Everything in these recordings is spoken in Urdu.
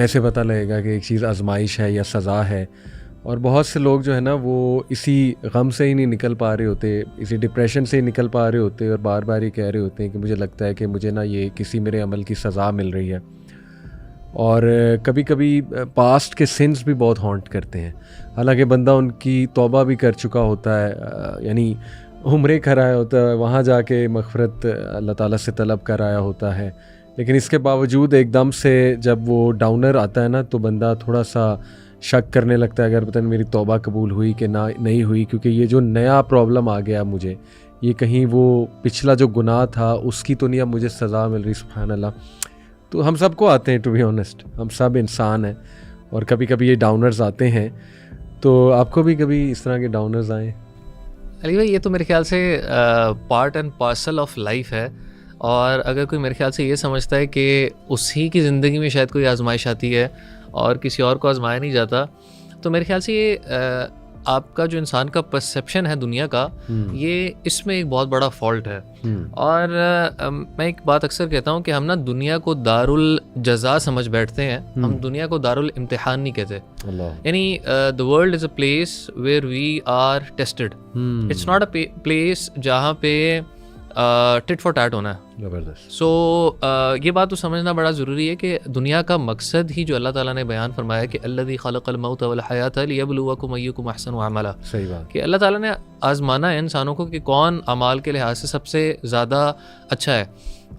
کیسے پتہ لگے گا کہ ایک چیز آزمائش ہے یا سزا ہے. اور بہت سے لوگ جو ہے نا وہ اسی غم سے ہی نہیں نکل پا رہے ہوتے, اسی ڈپریشن سے ہی نکل پا رہے ہوتے, اور بار بار ہی کہہ رہے ہوتے ہیں کہ مجھے لگتا ہے کہ مجھے نا یہ کسی میرے عمل کی سزا مل رہی ہے. اور کبھی کبھی پاسٹ کے سنس بھی بہت ہانٹ کرتے ہیں, حالانکہ بندہ ان کی توبہ بھی کر چکا ہوتا ہے, یعنی عمرے کرایا ہوتا ہے, وہاں جا کے مغفرت اللہ تعالیٰ سے طلب کرایا ہوتا ہے, لیکن اس کے باوجود ایک دم سے جب وہ ڈاؤنر آتا ہے نا تو بندہ تھوڑا سا شک کرنے لگتا ہے اگر پتہ نہیں میری توبہ قبول ہوئی کہ نہیں ہوئی, کیونکہ یہ جو نیا پرابلم آ گیا مجھے, یہ کہیں وہ پچھلا جو گناہ تھا اس کی تو نہیں اب مجھے سزا مل رہی. سبحان اللہ. تو ہم سب کو آتے ہیں, ٹو بی آنیسٹ, ہم سب انسان ہیں, اور کبھی کبھی یہ ڈاؤنرز آتے ہیں. تو آپ کو بھی کبھی اس طرح کے ڈاؤنرز آئے؟ علی بھائی, یہ تو میرے خیال سے part and parcel of life ہے, اور اگر کوئی میرے خیال سے یہ سمجھتا ہے کہ اسی کی زندگی میں شاید کوئی آزمائش آتی ہے اور کسی اور کو آزمایا نہیں جاتا, تو میرے خیال سے یہ آپ کا جو انسان کا پرسیپشن ہے دنیا کا, یہ اس میں ایک بہت بڑا فالٹ ہے. اور میں ایک بات اکثر کہتا ہوں کہ ہم نا دنیا کو دارالجزا سمجھ بیٹھتے ہیں, ہم دنیا کو دارالامتحان نہیں کہتے. یعنی the world is a place where we are tested. It's not a place جہاں پہ ٹٹ فار ٹیٹ ہونا ہے. سو یہ بات تو سمجھنا بڑا ضروری ہے کہ دنیا کا مقصد ہی جو اللہ تعالیٰ نے بیان فرمایا کہ الذی خلق الموت والحیات لیبلوکم ایکم احسن عملا, صحیح بات, کہ اللہ تعالیٰ نے آزمانا ہے انسانوں کو کہ کون اعمال کے لحاظ سے سب سے زیادہ اچھا ہے.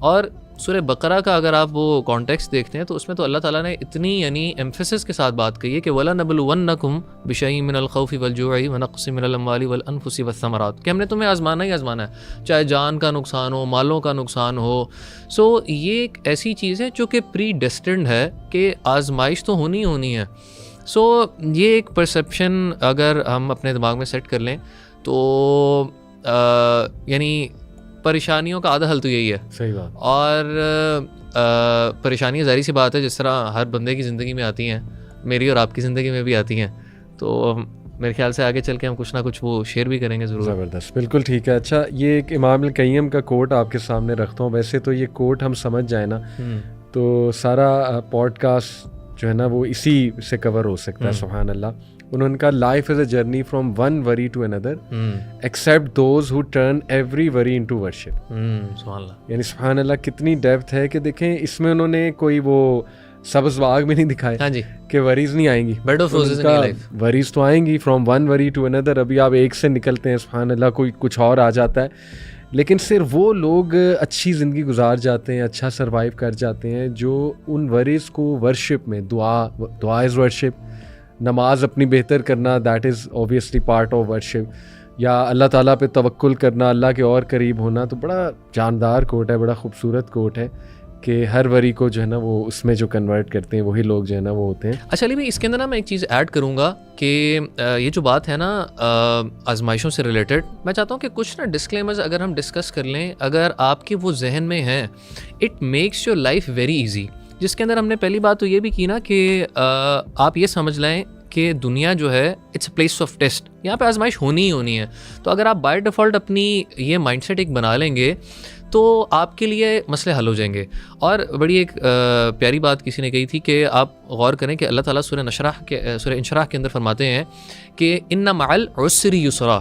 اور سورہ بقرہ کا اگر آپ وہ کانٹیکسٹ دیکھتے ہیں تو اس میں تو اللہ تعالیٰ نے اتنی یعنی ایمفیسس کے ساتھ بات کہی ہے کہ وَلَنَبْلُوَنَّكُمْ بِشَيْءٍ مِّنَ الْخَوْفِ وَالْجُوعِ وَنَقْصٍ مِّنَ الْأَمْوَالِ وَالْأَنفُسِ وَالثَّمَرَاتِ, کہ ہم نے تمہیں آزمانا ہی آزمانا ہے, چاہے جان کا نقصان ہو, مالوں کا نقصان ہو. سو یہ ایک ایسی چیز ہے جو کہ پری ڈیسٹنڈ ہے کہ آزمائش تو ہونی ہے. سو یہ ایک پرسیپشن اگر ہم اپنے دماغ میں سیٹ کر لیں تو یعنی پریشانیوں کا آدھا حل تو یہی ہے. صحیح بات. اور پریشانیاں ظاہری سی بات ہے جس طرح ہر بندے کی زندگی میں آتی ہیں, میری اور آپ کی زندگی میں بھی آتی ہیں, تو میرے خیال سے آگے چل کے ہم کچھ نہ کچھ وہ شیئر بھی کریں گے ضرور. زبردست, بالکل ٹھیک ہے. اچھا, یہ ایک امام القیم کا کوٹ آپ کے سامنے رکھتا ہوں. ویسے تو یہ کوٹ ہم سمجھ جائیں نا تو سارا پوڈ کاسٹ جو ہے نا وہ اسی سے کور ہو سکتا ہے. سبحان اللہ. انہوں کا life is a journey from one worry to another except those who turn every worry into worship. سبحان اللہ. یعنی سبحان اللہ کتنی ڈیپتھ ہے کہ دیکھیں اس میں انہوں نے کوئی وہ سبز باغ میں نہیں دکھایا. ہاں جی, کہ وریز نہیں آئیں گی, bed of roses in life. Worries تو آئیں گی from one worry to another. ابھی آپ ایک سے نکلتے ہیں سبحان اللہ, کوئی کچھ اور آ جاتا ہے, لیکن صرف وہ لوگ اچھی زندگی گزار جاتے ہیں, اچھا سروائیو کر جاتے ہیں جو ان وریز کو ورشپ میں, دعا از ورشپ, نماز اپنی بہتر کرنا that is obviously part of worship, یا اللہ تعالیٰ پہ توکل کرنا, اللہ کے اور قریب ہونا. تو بڑا جاندار کوٹ ہے, بڑا خوبصورت کوٹ ہے کہ ہر وری کو جو ہے نا وہ اس میں جو کنورٹ کرتے ہیں وہی لوگ جو ہے نا وہ ہوتے ہیں. اچھا علی بھائی, اس کے اندر نا میں ایک چیز ایڈ کروں گا کہ یہ جو بات ہے نا آزمائشوں سے ریلیٹڈ, میں چاہتا ہوں کہ کچھ نا ڈسکلیمرز اگر ہم ڈسکس کر لیں, اگر آپ کے وہ ذہن میں ہیں, it makes your life very easy. جس کے اندر ہم نے پہلی بات تو یہ بھی کی نا کہ آپ یہ سمجھ لیں کہ دنیا جو ہے it's a place of test, یہاں پہ آزمائش ہونی ہی ہونی ہے. تو اگر آپ بائی ڈیفالٹ اپنی یہ مائنڈ سیٹ ایک بنا لیں گے تو آپ کے لیے مسئلے حل ہو جائیں گے. اور بڑی ایک پیاری بات کسی نے کہی تھی کہ آپ غور کریں کہ اللہ تعالیٰ سورہ انشراح کے اندر فرماتے ہیں کہ ان مع العسر یسرا,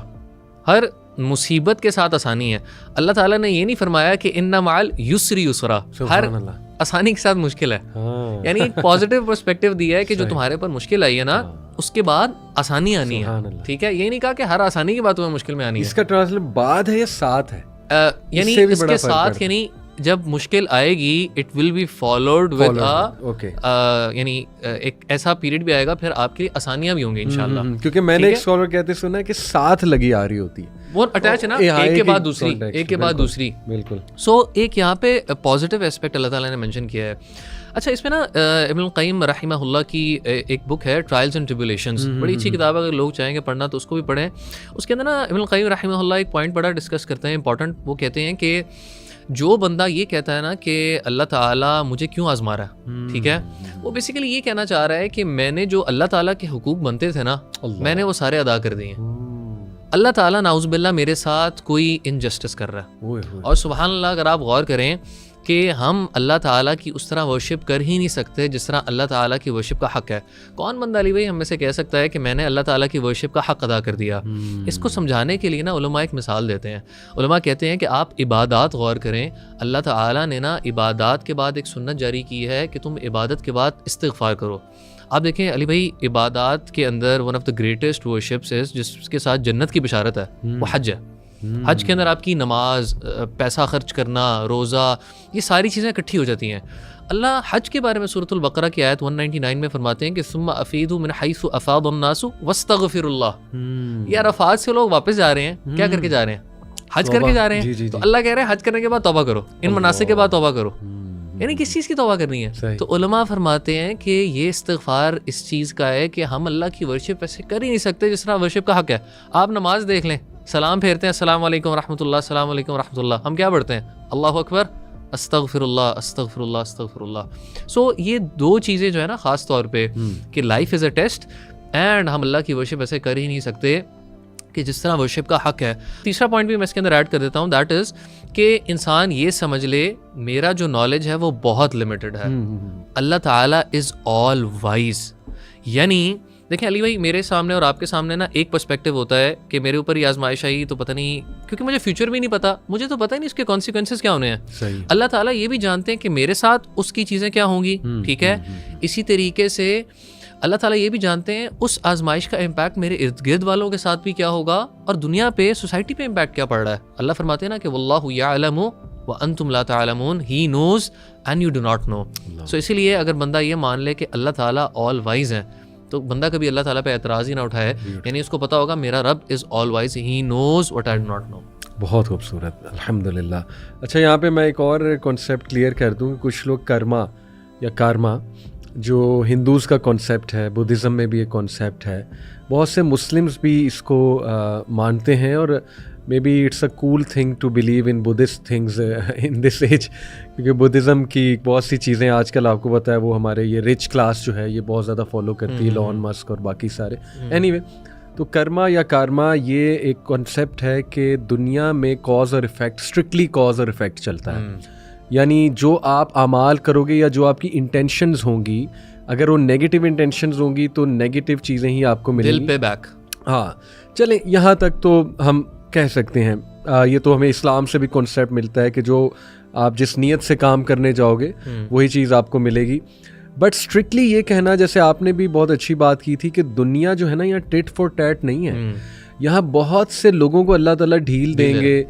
ہر مصیبت کے ساتھ آسانی ہے. اللہ تعالیٰ نے یہ نہیں فرمایا کہ ان مع اليسر یسرا, ہر آسانی کے ساتھ مشکل ہے. یعنی ایک پازیٹیو پرسپیکٹو دیا ہے کہ جو تمہارے پر مشکل آئی ہے نا اس کے بعد آسانی آنی ہے. ٹھیک ہے, یہ نہیں کہا کہ ہر آسانی کے بعد تمہیں مشکل میں آنی ہے. اس کا ٹرانسلیٹ بعد ہے یا ساتھ ہے, یعنی اس کے ساتھ, یعنی جب مشکل آئے گی it will be followed with یعنی ایک ایسا پیریڈ بھی آئے گا پھر آپ کے لیے آسانیاں بھی ہوں گی انشاءاللہ. کیونکہ میں نے ایک اسکالر کہتے سنا ہے کہ ساتھ لگی آ رہی ہوتی ہے, وہ اٹیچ ہے نا, ایک کے بعد دوسری, ایک کے بعد دوسری. بالکل. سو ایک یہاں پہ پازیٹیو ایسپیکٹ اللہ تعالیٰ نے مینشن کیا ہے. اچھا, اس میں نا ابن القیم رحمہ اللہ کی ایک بک ہے ٹرائلز اینڈ ٹریبولیشنز, بڑی اچھی کتاب ہے, اگر لوگ چاہیں گے پڑھنا تو اس کو بھی پڑھیں. اس کے اندر نا ابن القیم رحمہ اللہ ایک پوائنٹ بڑا ڈسکس کرتے ہیں امپورٹنٹ. وہ کہتے ہیں کہ جو بندہ یہ کہتا ہے نا کہ اللہ تعالیٰ مجھے کیوں آزما رہا ہے, ٹھیک ہے, وہ بیسیکلی یہ کہنا چاہ رہا ہے کہ میں نے جو اللہ تعالیٰ کے حقوق بنتے تھے نا میں نے وہ سارے ادا کر دیے ہیں. اللہ تعالیٰ نعوذ باللہ میرے ساتھ کوئی انجسٹس کر رہا ہے. اور سبحان اللہ اگر آپ غور کریں کہ ہم اللہ تعالیٰ کی اس طرح ورشپ کر ہی نہیں سکتے جس طرح اللہ تعالیٰ کی ورشپ کا حق ہے. کون بندہ علی بھائی ہم میں سے کہہ سکتا ہے کہ میں نے اللہ تعالیٰ کی ورشپ کا حق ادا کر دیا؟ اس کو سمجھانے کے لیے نا علماء ایک مثال دیتے ہیں. علماء کہتے ہیں کہ آپ عبادات غور کریں, اللہ تعالیٰ نے نا عبادات کے بعد ایک سنت جاری کی ہے کہ تم عبادت کے بعد استغفار کرو. آپ دیکھیں علی بھائی, عبادات کے اندر ون آف دا گریٹسٹ ورشپس جس کے ساتھ جنت کی بشارت ہے وہ حج ہے. حج کے اندر آپ کی نماز, پیسہ خرچ کرنا, روزہ, یہ ساری چیزیں اکٹھی ہو جاتی ہیں. اللہ حج کے بارے میں سورۃ البقرہ کی آیت 199 میں فرماتے ہیں کہ ثم افیدوا من حیث افاض الناس واستغفروا اللہ. یہ عرفات سے لوگ واپس جا رہے ہیں, کیا کر کے جا رہے ہیں؟ حج کر کے جا رہے ہیں. تو اللہ کہہ رہے ہیں حج کرنے کے بعد توبہ کرو, ان مناسک کے بعد توبہ کرو. یعنی کس چیز کی توبہ کرنی ہے؟ تو علماء فرماتے ہیں کہ یہ استغفار اس چیز کا ہے کہ ہم اللہ کی ورشپ ایسے کر ہی نہیں سکتے جس طرح ورشپ کا حق ہے. آپ نماز دیکھ لیں, سلام پھیرتے ہیں السلام علیکم ورحمۃ اللہ, السلام علیکم ورحمۃ اللہ, ہم کیا پڑھتے ہیں؟ اللہ اکبر, استغفر اللہ, استغفر اللہ, استغفر اللہ. سو یہ دو چیزیں جو ہے نا خاص طور پہ کہ life is a test and ہم اللہ کی ورشپ ایسے کر ہی نہیں سکتے کہ جس طرح ورشپ کا حق ہے. تیسرا پوائنٹ بھی میں اس کے اندر ایڈ کر دیتا ہوں, دیٹ از کہ انسان یہ سمجھ لے میرا جو نالج ہے وہ بہت لمیٹڈ ہے, اللہ تعالیٰ از آل وائز. یعنی دیکھیں علی بھائی, میرے سامنے اور آپ کے سامنے نا ایک پرسپیکٹیو ہوتا ہے کہ میرے اوپر یہ آزمائش آئی تو پتہ نہیں, کیونکہ مجھے فیوچر بھی نہیں پتا, مجھے تو پتہ نہیں اس کے کانسیکوینسز کیا ہونے ہیں. اللہ تعالیٰ یہ بھی جانتے ہیں کہ میرے ساتھ اس کی چیزیں کیا ہوں گی, ٹھیک ہے. اسی طریقے سے اللہ تعالیٰ یہ بھی جانتے ہیں اس آزمائش کا امپیکٹ میرے ارد گرد والوں کے ساتھ بھی کیا ہوگا اور دنیا پہ, سوسائٹی پہ امپیکٹ کیا پڑ رہا ہے. اللہ فرماتے ہیں نا کہ واللہ یعلم وانتم لا تعلمون, he knows and you do not know. So اسی لیے اگر بندہ یہ مان لے کہ اللہ تعالیٰ آل وائز ہیں تو بندہ کبھی اللہ تعالیٰ پہ اعتراض ہی نہ اٹھائے. یعنی اس کو پتا ہوگا میرا رب is all wise, he knows what I do not know. بہت خوبصورت, الحمدللہ. اچھا, یہاں پہ میں ایک اور کانسیپٹ کلیئر کر دوں. کچھ لوگ کرما یا کارما جو ہندوز کا کانسیپٹ ہے, بدھزم میں بھی ایک کانسیپٹ ہے, بہت سے مسلمز بھی اس کو مانتے ہیں, اور maybe it's a cool thing to believe in Buddhist things in this age, کیونکہ بدھزم کی بہت سی چیزیں آج کل آپ کو پتہ ہے وہ ہمارے یہ رچ کلاس جو ہے یہ بہت زیادہ فالو کرتی ہے, ایلون مسک اور باقی سارے. اینی وے, تو کرما یا کارما یہ ایک کانسیپٹ ہے کہ دنیا میں کاز اور افیکٹ, اسٹرکٹلی کاز اور افیکٹ چلتا ہے. یعنی جو آپ اعمال کرو گے یا جو آپ کی انٹینشنز ہوں گی, اگر وہ نیگیٹو انٹینشنز ہوں گی تو نیگیٹو چیزیں ہی آپ کو ملیں گی. Pay back. ہاں چلیں, یہاں تک تو ہم کہہ سکتے ہیں. یہ تو ہمیں اسلام سے بھی کانسیپٹ ملتا ہے کہ جو آپ جس نیت سے کام کرنے جاؤ گے وہی چیز آپ کو ملے گی. بٹ اسٹرکٹلی یہ کہنا, جیسے آپ نے بھی بہت اچھی بات کی تھی کہ دنیا جو ہے نا یہاں ٹٹ فور ٹیٹ نہیں ہے. یہاں بہت سے لوگوں کو اللہ تعالیٰ ڈھیل دیں گے,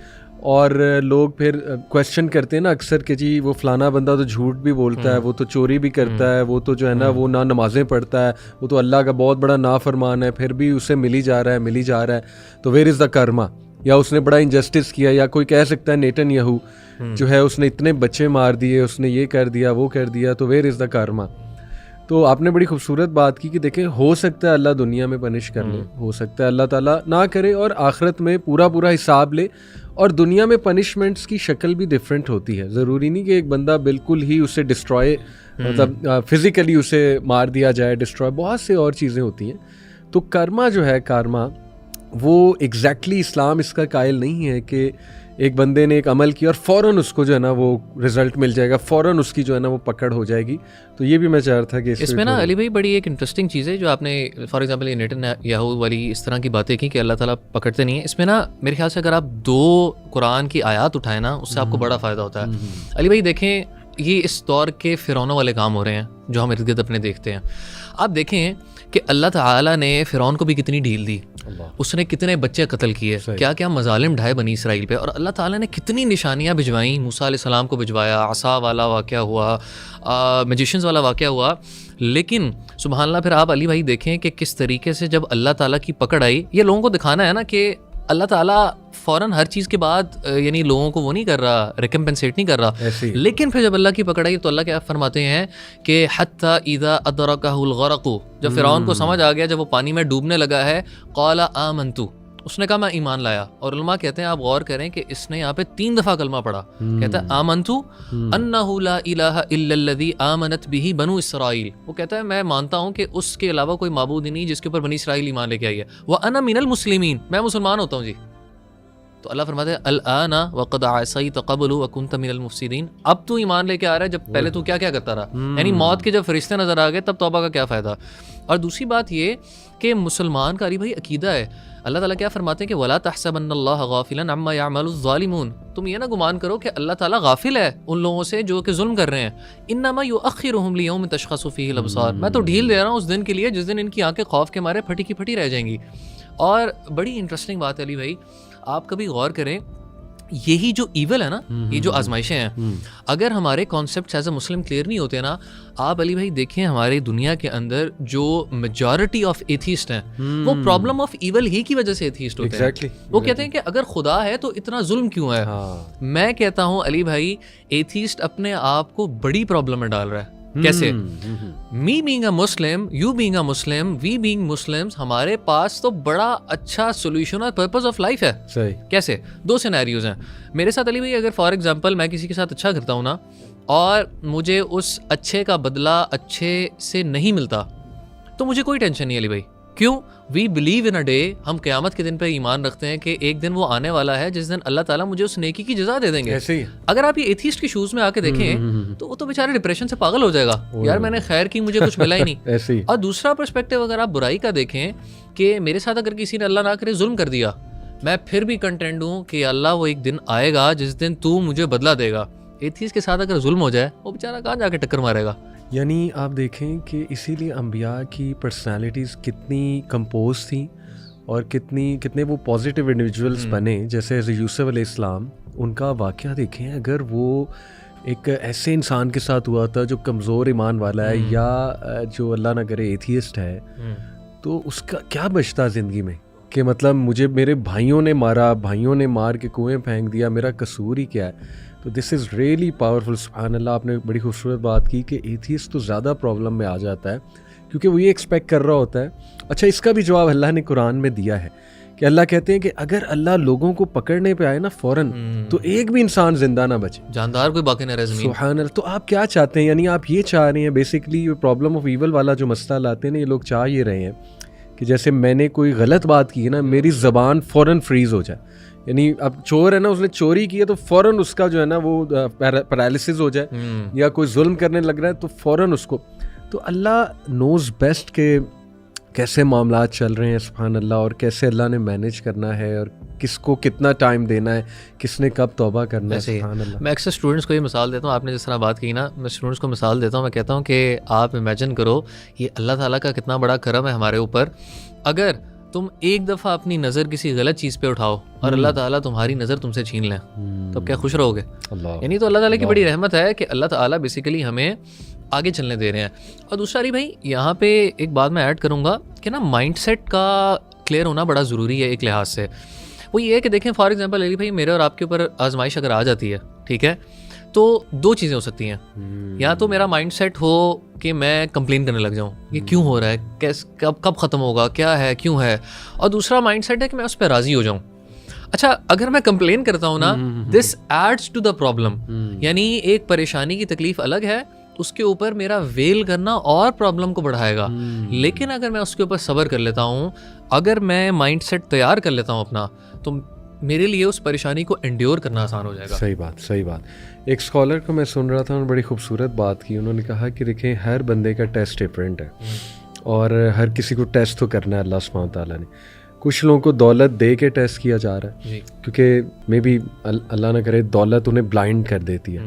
اور لوگ پھر کویسچن کرتے ہیں نا اکثر کہ جی وہ فلانا بندہ تو جھوٹ بھی بولتا ہے, وہ تو چوری بھی کرتا ہے, وہ تو جو ہے نا وہ نہ نمازیں پڑھتا ہے, وہ تو اللہ کا بہت بڑا نافرمان ہے, پھر بھی اسے ملی جا رہا ہے. تو ویئر از دا کرما. یا اس نے بڑا انجسٹس کیا, یا کوئی کہہ سکتا ہے نیتن یاہو جو ہے اس نے اتنے بچے مار دیے, اس نے یہ کر دیا وہ کر دیا, تو ویئر از دا کارما. تو آپ نے بڑی خوبصورت بات کی کہ دیکھیں ہو سکتا ہے اللہ دنیا میں پنش کر لے, ہو سکتا ہے اللہ تعالیٰ نہ کرے اور آخرت میں پورا حساب لے. اور دنیا میں پنشمنٹس کی شکل بھی ڈفرینٹ ہوتی ہے. ضروری نہیں کہ ایک بندہ بالکل ہی اسے ڈسٹروائے, مطلب فزیکلی اسے مار دیا جائے, ڈسٹروائے, بہت سے اور چیزیں ہوتی ہیں. تو کرما جو ہے, کارما, وہ ایگزیکٹلی اسلام اس کا قائل نہیں ہے کہ ایک بندے نے ایک عمل کیا اور فوراً اس کو جو ہے نا وہ رزلٹ مل جائے گا, فوراً اس کی جو ہے نا وہ پکڑ ہو جائے گی. تو یہ بھی میں چاہ رہا تھا کہ اس میں نا علی بھائی بڑی ایک انٹرسٹنگ چیز ہے جو آپ نے فار ایگزامپل یہ نیتن یاہو والی اس طرح کی باتیں کی کہ اللہ تعالیٰ پکڑتے نہیں ہیں. اس میں نا میرے خیال سے اگر آپ 2 قرآن کی آیات اٹھائیں نا اس سے آپ کو بڑا فائدہ ہوتا ہے. علی بھائی دیکھیں, یہ اس دور کے فرعونوں والے کام ہو رہے ہیں جو ہم ارد گرد اپنے دیکھتے ہیں. آپ دیکھیں کہ اللہ تعالیٰ نے فرعون کو بھی کتنی ڈھیل دی, اس نے کتنے بچے قتل کیے, کیا کیا مظالم ڈھائے بنی اسرائیل پہ, اور اللہ تعالیٰ نے کتنی نشانیاں بھجوائیں. موسیٰ علیہ السلام کو بھجوایا, عصا والا واقعہ ہوا, میجیشنز والا واقعہ ہوا. لیکن سبحان اللہ پھر آپ علی بھائی دیکھیں کہ کس طریقے سے جب اللہ تعالیٰ کی پکڑ آئی, یہ لوگوں کو دکھانا ہے نا کہ اللہ تعالیٰ فوراً ہر چیز کے بعد یعنی لوگوں کو وہ نہیں کر رہا, ریکمپنسیٹ نہیں کر رہا. لیکن پھر جب اللہ کی پکڑ آئی تو اللہ کیا فرماتے ہیں کہ حتی اذا ادرکہ الغرق, جب فرعون کو سمجھ آ گیا, جب وہ پانی میں ڈوبنے لگا ہے, قال آمنت, اس نے کہا میں ایمان لایا. اور علماء کہتے ہیں آپ غور کریں کہ اس نے یہاں پہ 3 دفعہ کلمہ پڑھا. کہتا ہے آمنت انہ لا الہ الا الذی آمنت بہ بنو اسرائیل, وہ کہتا ہے میں مانتا ہوں کہ اس کے علاوہ کوئی معبود ہی نہیں جس کے اوپر بنی اسرائیل ایمان لے کے آئی ہے. وانا من المسلمین, میں مسلمان ہوتا ہوں جی. تو اللہ فرماتے ہیں الآن وقد عصیت قبل وکنت من المفسدین، اب تو ایمان لے کے آ رہا ہے، جب پہلے تو کیا کیا کرتا رہا. یعنی موت کے جب فرشتے نظر آ گئے تب توبہ کا کیا فائدہ. اور دوسری بات یہ کہ مسلمان کا بھائی عقیدہ ہے. اللہ تعالیٰ کیا فرماتے ہیں کہ وَلَا تَحْسَبَنَّ اللَّهَ غَافِلًا عَمَّا يَعْمَلُ الظَّالِمُونَ، تم یہ نہ گمان کرو کہ اللہ تعالیٰ غافل ہے ان لوگوں سے جو کہ ظلم کر رہے ہیں. انما یؤخرهم لیوم تشخص فیہ الابصار، میں تو ڈھیل دے رہا ہوں اس دن کے لیے جس دن ان کی آنکھیں خوف کے مارے پھٹی کی پھٹی رہ جائیں گی. اور بڑی انٹرسٹنگ بات ہے علی بھائی، آپ کبھی غور کریں، یہی جو ایول ہے نا، یہ جو آزمائشیں ہیں، اگر ہمارے concepts as a Muslim clear نہیں ہوتے نا، آپ علی بھائی دیکھیں ہماری دنیا کے اندر جو میجورٹی آف ایتھیسٹ ہیں وہ پرابلم آف ایول ہی کی وجہ سے ایتھیسٹ ہوتے ہیں. وہ کہتے ہیں کہ اگر خدا ہے تو اتنا ظلم کیوں ہے. میں کہتا ہوں علی بھائی ایتھیسٹ اپنے آپ کو بڑی پرابلم میں ڈال رہا ہے. کیسے؟ Me being a Muslim, you being a Muslim, we being Muslims, ہمارے پاس تو بڑا اچھا سولوشن اور پرپز آف لائف ہے. کیسے؟ دو سینیریوز ہیں میرے ساتھ علی بھائی. اگر فار ایگزامپل میں کسی کے ساتھ اچھا کرتا ہوں نا اور مجھے اس اچھے کا بدلہ اچھے سے نہیں ملتا تو مجھے کوئی ٹینشن نہیں علی بھائی. کیوں؟ We believe in a day, ہم قیامت کے دن پہ ایمان رکھتے ہیں کہ ایک دن وہ آنے والا ہے جس دن اللہ تعالیٰ مجھے اس نیکی کی جزا دے دیں گے. اگر آپ یہ ایتھیسٹ کے شوز میں آ کے دیکھیں تو وہ تو بیچارے ڈپریشن سے پاگل ہو جائے گا، یار میں نے خیر کی مجھے کچھ ملا ہی نہیں. اور دوسرا پرسپیکٹیو اگر آپ برائی کا دیکھیں کہ میرے ساتھ اگر کسی نے اللہ نہ کرے ظلم کر دیا، میں پھر بھی کنٹینٹ ہوں کہ اللہ وہ ایک دن آئے گا جس دن تو مجھے بدلہ دے گا. ایتھیسٹ کے ساتھ اگر ظلم ہو جائے وہ بیچارہ کہاں جا کے ٹکر مارے گا. یعنی آپ دیکھیں کہ اسی لیے انبیاء کی پرسنالٹیز کتنی کمپوز تھیں اور کتنے وہ پازیٹیو انڈیویجولس بنے. جیسے یوسف علیہ السلام، ان کا واقعہ دیکھیں، اگر وہ ایک ایسے انسان کے ساتھ ہوا تھا جو کمزور ایمان والا ہے یا جو اللہ نہ کرے ایتھیسٹ ہے، تو اس کا کیا بچتا زندگی میں کہ مطلب مجھے میرے بھائیوں نے مارا، بھائیوں نے مار کے کنویں پھینک دیا، میرا قصور ہی کیا ہے. تو دس از ریئلی پاورفل. سبحان اللہ، آپ نے بڑی خوبصورت بات کی کہ ایتھیسٹ تو زیادہ پرابلم میں آ جاتا ہے کیونکہ وہ یہ ایکسپیکٹ کر رہا ہوتا ہے. اچھا، اس کا بھی جواب اللہ نے قرآن میں دیا ہے کہ اللہ کہتے ہیں کہ اگر اللہ لوگوں کو پکڑنے پہ آئے نا فوراً تو ایک بھی انسان زندہ نہ بچے، جاندار کوئی باقی نہ رہے زمین. سبحان اللہ. تو آپ کیا چاہتے ہیں؟ یعنی آپ یہ چاہ رہے ہیں بیسکلی یہ پرابلم آف ایول والا جو مسئلہ لاتے ہیں نا، یہ لوگ چاہ یہ رہے ہیں کہ جیسے میں نے کوئی غلط بات کی ہے نا، میری زبان فوراً فریز ہو جائے. یعنی اب چور ہے نا، اس نے چوری کی ہے تو فوراً اس کا جو ہے نا وہ پیرالسس ہو جائے، یا کوئی ظلم کرنے لگ رہا ہے تو فوراً اس کو. تو اللہ نوز بیسٹ کہ کیسے معاملات چل رہے ہیں، سبحان اللہ، اور کیسے اللہ نے مینیج کرنا ہے اور کس کو کتنا ٹائم دینا ہے، کس نے کب توبہ کرنا ہے. سبحان اللہ. میں اکثر اسٹوڈنٹس کو یہ مثال دیتا ہوں، آپ نے جس طرح بات کی نا، میں اسٹوڈنٹس کو مثال دیتا ہوں، میں کہتا ہوں کہ آپ امیجن کرو یہ اللہ تعالیٰ کا کتنا بڑا کرم ہے ہمارے اوپر. اگر تم ایک دفعہ اپنی نظر کسی غلط چیز پہ اٹھاؤ اور اللہ تعالیٰ تمہاری نظر تم سے چھین لیں تو کیا خوش رہو گے؟ یعنی تو اللہ تعالیٰ کی بڑی رحمت ہے کہ اللہ تعالیٰ بیسیکلی ہمیں آگے چلنے دے رہے ہیں. اور دوسرا بھائی یہاں پہ ایک بات میں ایڈ کروں گا کہ نا مائنڈ سیٹ کا کلیئر ہونا بڑا ضروری ہے ایک لحاظ سے. وہ یہ ہے کہ دیکھیں فار ایگزامپل علی بھائی میرے اور آپ کے اوپر آزمائش اگر آ جاتی ہے، ٹھیک ہے، تو دو چیزیں ہو سکتی ہیں. یا تو میرا مائنڈ سیٹ ہو کہ میں کمپلین کرنے لگ جاؤں، یہ کیوں ہو رہا ہے، کب ختم ہوگا، کیا ہے، کیوں ہے. اور دوسرا مائنڈ سیٹ ہے کہ میں اس پہ راضی ہو جاؤں. اچھا، اگر میں کمپلین کرتا ہوں نا، this adds to the problem. یعنی ایک پریشانی کی تکلیف الگ ہے، اس کے اوپر میرا ویل کرنا اور پرابلم کو بڑھائے گا. لیکن اگر میں اس کے اوپر صبر کر لیتا ہوں، اگر میں مائنڈ سیٹ تیار کر لیتا ہوں اپنا، تو میرے لیے اس پریشانی کو انڈیور کرنا آسان ہو جائے گا. صحیح بات، صحیح بات. ایک اسکالر کو میں سن رہا تھا، انہوں نے بڑی خوبصورت بات کی. انہوں نے کہا کہ دیکھیں ہر بندے کا ٹیسٹ ڈفرینٹ ہے اور ہر کسی کو ٹیسٹ تو کرنا ہے اللہ سبحانہ تعالیٰ نے. کچھ لوگوں کو دولت دے کے ٹیسٹ کیا جا رہا ہے کیونکہ مے بی اللہ نہ کرے دولت انہیں بلائنڈ کر دیتی ہے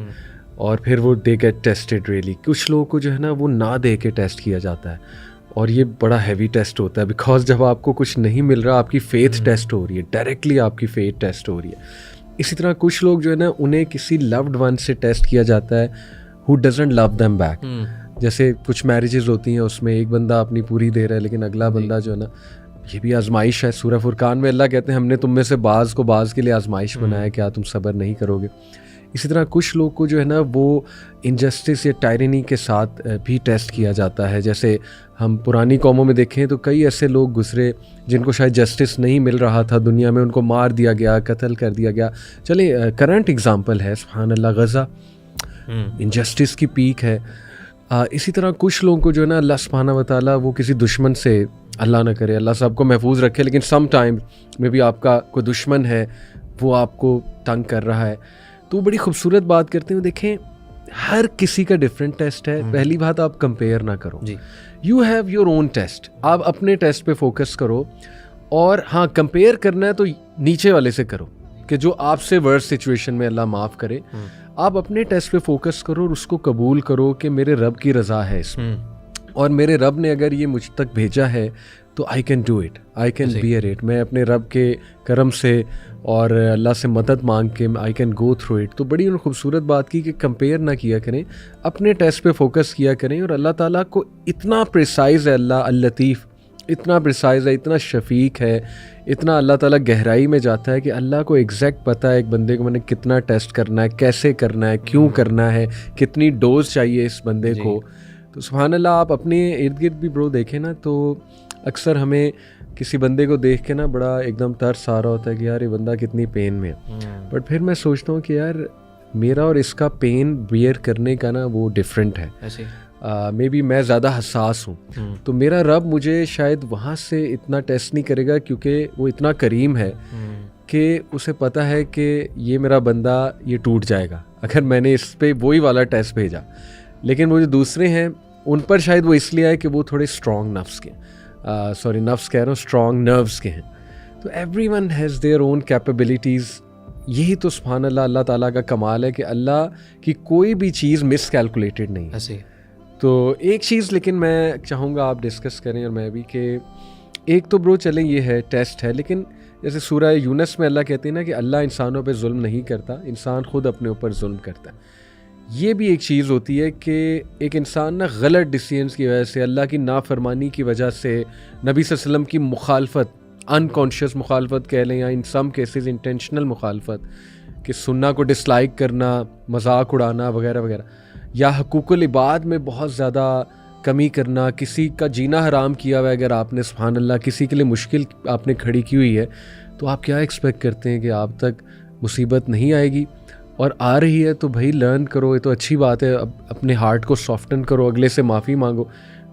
اور پھر وہ دے گیٹ ٹیسٹڈ ریئلی. کچھ لوگوں کو جو ہے نا وہ نہ دے کے ٹیسٹ کیا جاتا ہے اور یہ بڑا ہیوی ٹیسٹ ہوتا ہے بیکاز جب آپ کو کچھ نہیں مل رہا آپ کی فیتھ ٹیسٹ ہو رہی ہے، ڈائریکٹلی آپ کی فیتھ ٹیسٹ ہو رہی ہے. اسی طرح کچھ لوگ جو ہے نا انہیں کسی لوڈ ون سے ٹیسٹ کیا جاتا ہے who doesn't love them back. جیسے کچھ میرجز ہوتی ہیں اس میں ایک بندہ اپنی پوری دے رہا ہے لیکن اگلا بندہ جو ہے نا، یہ بھی آزمائش ہے. سورہ فرقان میں اللہ کہتے ہیں ہم نے تم میں سے بعض کو بعض کے لیے آزمائش بنایا، کیا تم صبر نہیں کرو گے. اسی طرح کچھ لوگ کو جو ہے نا وہ انجسٹس یا ٹائرنی کے ساتھ بھی ٹیسٹ کیا جاتا ہے. جیسے ہم پرانی قوموں میں دیکھیں تو کئی ایسے لوگ گزرے جن کو شاید جسٹس نہیں مل رہا تھا دنیا میں، ان کو مار دیا گیا، قتل کر دیا گیا. چلیں کرنٹ اگزامپل ہے سبحان اللہ غزہ، انجسٹس کی پیک ہے. اسی طرح کچھ لوگوں کو جو ہے نا اللہ سبحانہ و تعالیٰ وہ کسی دشمن سے، اللہ نہ کرے اللہ صاحب کو محفوظ رکھے، لیکن سم ٹائم میں بھی آپ کا کوئی دشمن ہے وہ آپ کو تنگ کر رہا ہے. تو بڑی خوبصورت بات کرتے ہیں. دیکھیں ہر کسی کا ڈفرینٹ ٹیسٹ ہے. پہلی بات آپ کمپیئر نہ کرو. You have your own test. آپ اپنے ٹیسٹ پہ فوکس کرو. اور ہاں کمپیئر کرنا ہے تو نیچے والے سے کرو کہ جو آپ سے ورس سچویشن میں اللہ معاف کرے. آپ اپنے ٹیسٹ پہ فوکس کرو اور اس کو قبول کرو کہ میرے رب کی رضا ہے اس میں, اور میرے رب نے اگر یہ مجھ تک بھیجا ہے تو I can do it, I can bear it. میں اپنے رب کے کرم سے اور اللہ سے مدد مانگ کے I can go through it. تو بڑی خوبصورت بات کی کہ کمپیئر نہ کیا کریں, اپنے ٹیسٹ پہ فوکس کیا کریں. اور اللہ تعالیٰ کو اتنا پریسائز ہے, اللہ اللطیف اتنا پریسائز ہے, اتنا شفیق ہے, اتنا اللہ تعالیٰ گہرائی میں جاتا ہے کہ اللہ کو ایگزیکٹ پتہ ہے ایک بندے کو میں نے کتنا ٹیسٹ کرنا ہے, کیسے کرنا ہے, کیوں کرنا ہے, کتنی ڈوز چاہیے اس بندے کو. تو سبحان اللہ آپ اپنے ارد گرد بھی برو دیکھیں نا, تو اکثر ہمیں کسی بندے کو دیکھ کے نا بڑا ایک دم ترس آ رہا ہوتا ہے کہ یار یہ بندہ کتنی پین میں ہے. بٹ پھر میں سوچتا ہوں کہ یار میرا اور اس کا پین بیئر کرنے کا نا وہ ڈفرینٹ ہے. مے بی میں زیادہ حساس ہوں, تو میرا رب مجھے شاید وہاں سے اتنا ٹیسٹ نہیں کرے گا کیونکہ وہ اتنا کریم ہے کہ اسے پتہ ہے کہ یہ میرا بندہ یہ ٹوٹ جائے گا اگر میں نے اس پہ وہی والا ٹیسٹ بھیجا. لیکن وہ جو دوسرے ہیں ان پر شاید وہ اس لیے ہے کہ وہ تھوڑے اسٹرانگ نفس کے نفس کہہ رہا ہوں, اسٹرانگ نروس کے ہیں. تو everyone has their own capabilities. یہی تو سبحان اللہ اللہ تعالیٰ کا کمال ہے کہ اللہ کی کوئی بھی چیز مس کیلکولیٹڈ نہیں ہے. تو ایک چیز لیکن میں چاہوں گا آپ ڈسکس کریں اور میں بھی, کہ ایک تو برو چلیں یہ ہے ٹیسٹ ہے, لیکن جیسے سورہ یونس میں اللہ کہتے ہیں نا کہ اللہ انسانوں پہ ظلم نہیں کرتا, انسان خود اپنے اوپر ظلم کرتا ہے. یہ بھی ایک چیز ہوتی ہے کہ ایک انسان نا غلط ڈیسیژنس کی وجہ سے, اللہ کی نافرمانی کی وجہ سے, نبی صلی اللہ علیہ وسلم کی مخالفت, انکانشیس مخالفت کہہ لیں یا ان سم کیسز انٹینشنل مخالفت, کہ سننا کو ڈس لائک کرنا, مذاق اڑانا وغیرہ وغیرہ, یا حقوق العباد میں بہت زیادہ کمی کرنا, کسی کا جینا حرام کیا ہوا ہے اگر آپ نے سبحان اللہ, کسی کے لیے مشکل آپ نے کھڑی کی ہوئی ہے, تو آپ کیا ایکسپیکٹ کرتے ہیں کہ آپ تک مصیبت نہیں آئے گی؟ اور آ رہی ہے تو بھائی لرن کرو, یہ تو اچھی بات ہے. اپنے ہارٹ کو سافٹن کرو, اگلے سے معافی مانگو.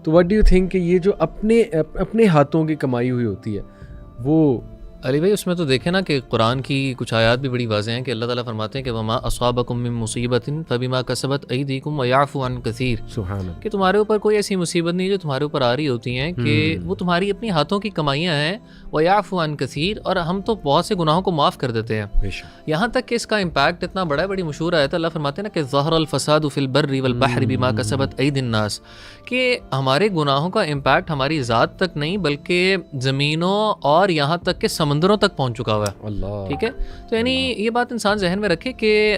تو واٹ ڈو یو تھنک کہ یہ جو اپنے ہاتھوں کی کمائی ہوئی ہوتی ہے وہ علی بھائی اس میں تو دیکھیں نا کہ قرآن کی کچھ آیات بھی بڑی واضح ہیں کہ اللہ تعالیٰ فرماتے ہیں کہ وما اصابکم من مصیبت فبما کسبت ایدیکم ویعفو عن کثیر. سبحان اللہ. کہ تمہارے اوپر کوئی ایسی مصیبت نہیں جو تمہارے اوپر آ رہی ہوتی ہیں کہ وہ تمہاری اپنی ہاتھوں کی کمائیاں ہیں. ویعفو عن کثیر, اور ہم تو بہت سے گناہوں کو معاف کر دیتے ہیں. یہاں تک کہ اس کا امپیکٹ اتنا بڑا ہے, بڑی مشہور آیت اللہ فرماتے ہیں نا کہ ظہر الفساد فی البر والبحر بما کسبت ایدی الناس, کہ ہمارے گناہوں کا امپیکٹ ہماری ذات تک نہیں بلکہ زمینوں اور یہاں تک کہ سمندروں تک پہنچ چکا ہوا ہے. اللہ, ٹھیک ہے. تو یعنی یہ بات انسان ذہن میں رکھے کہ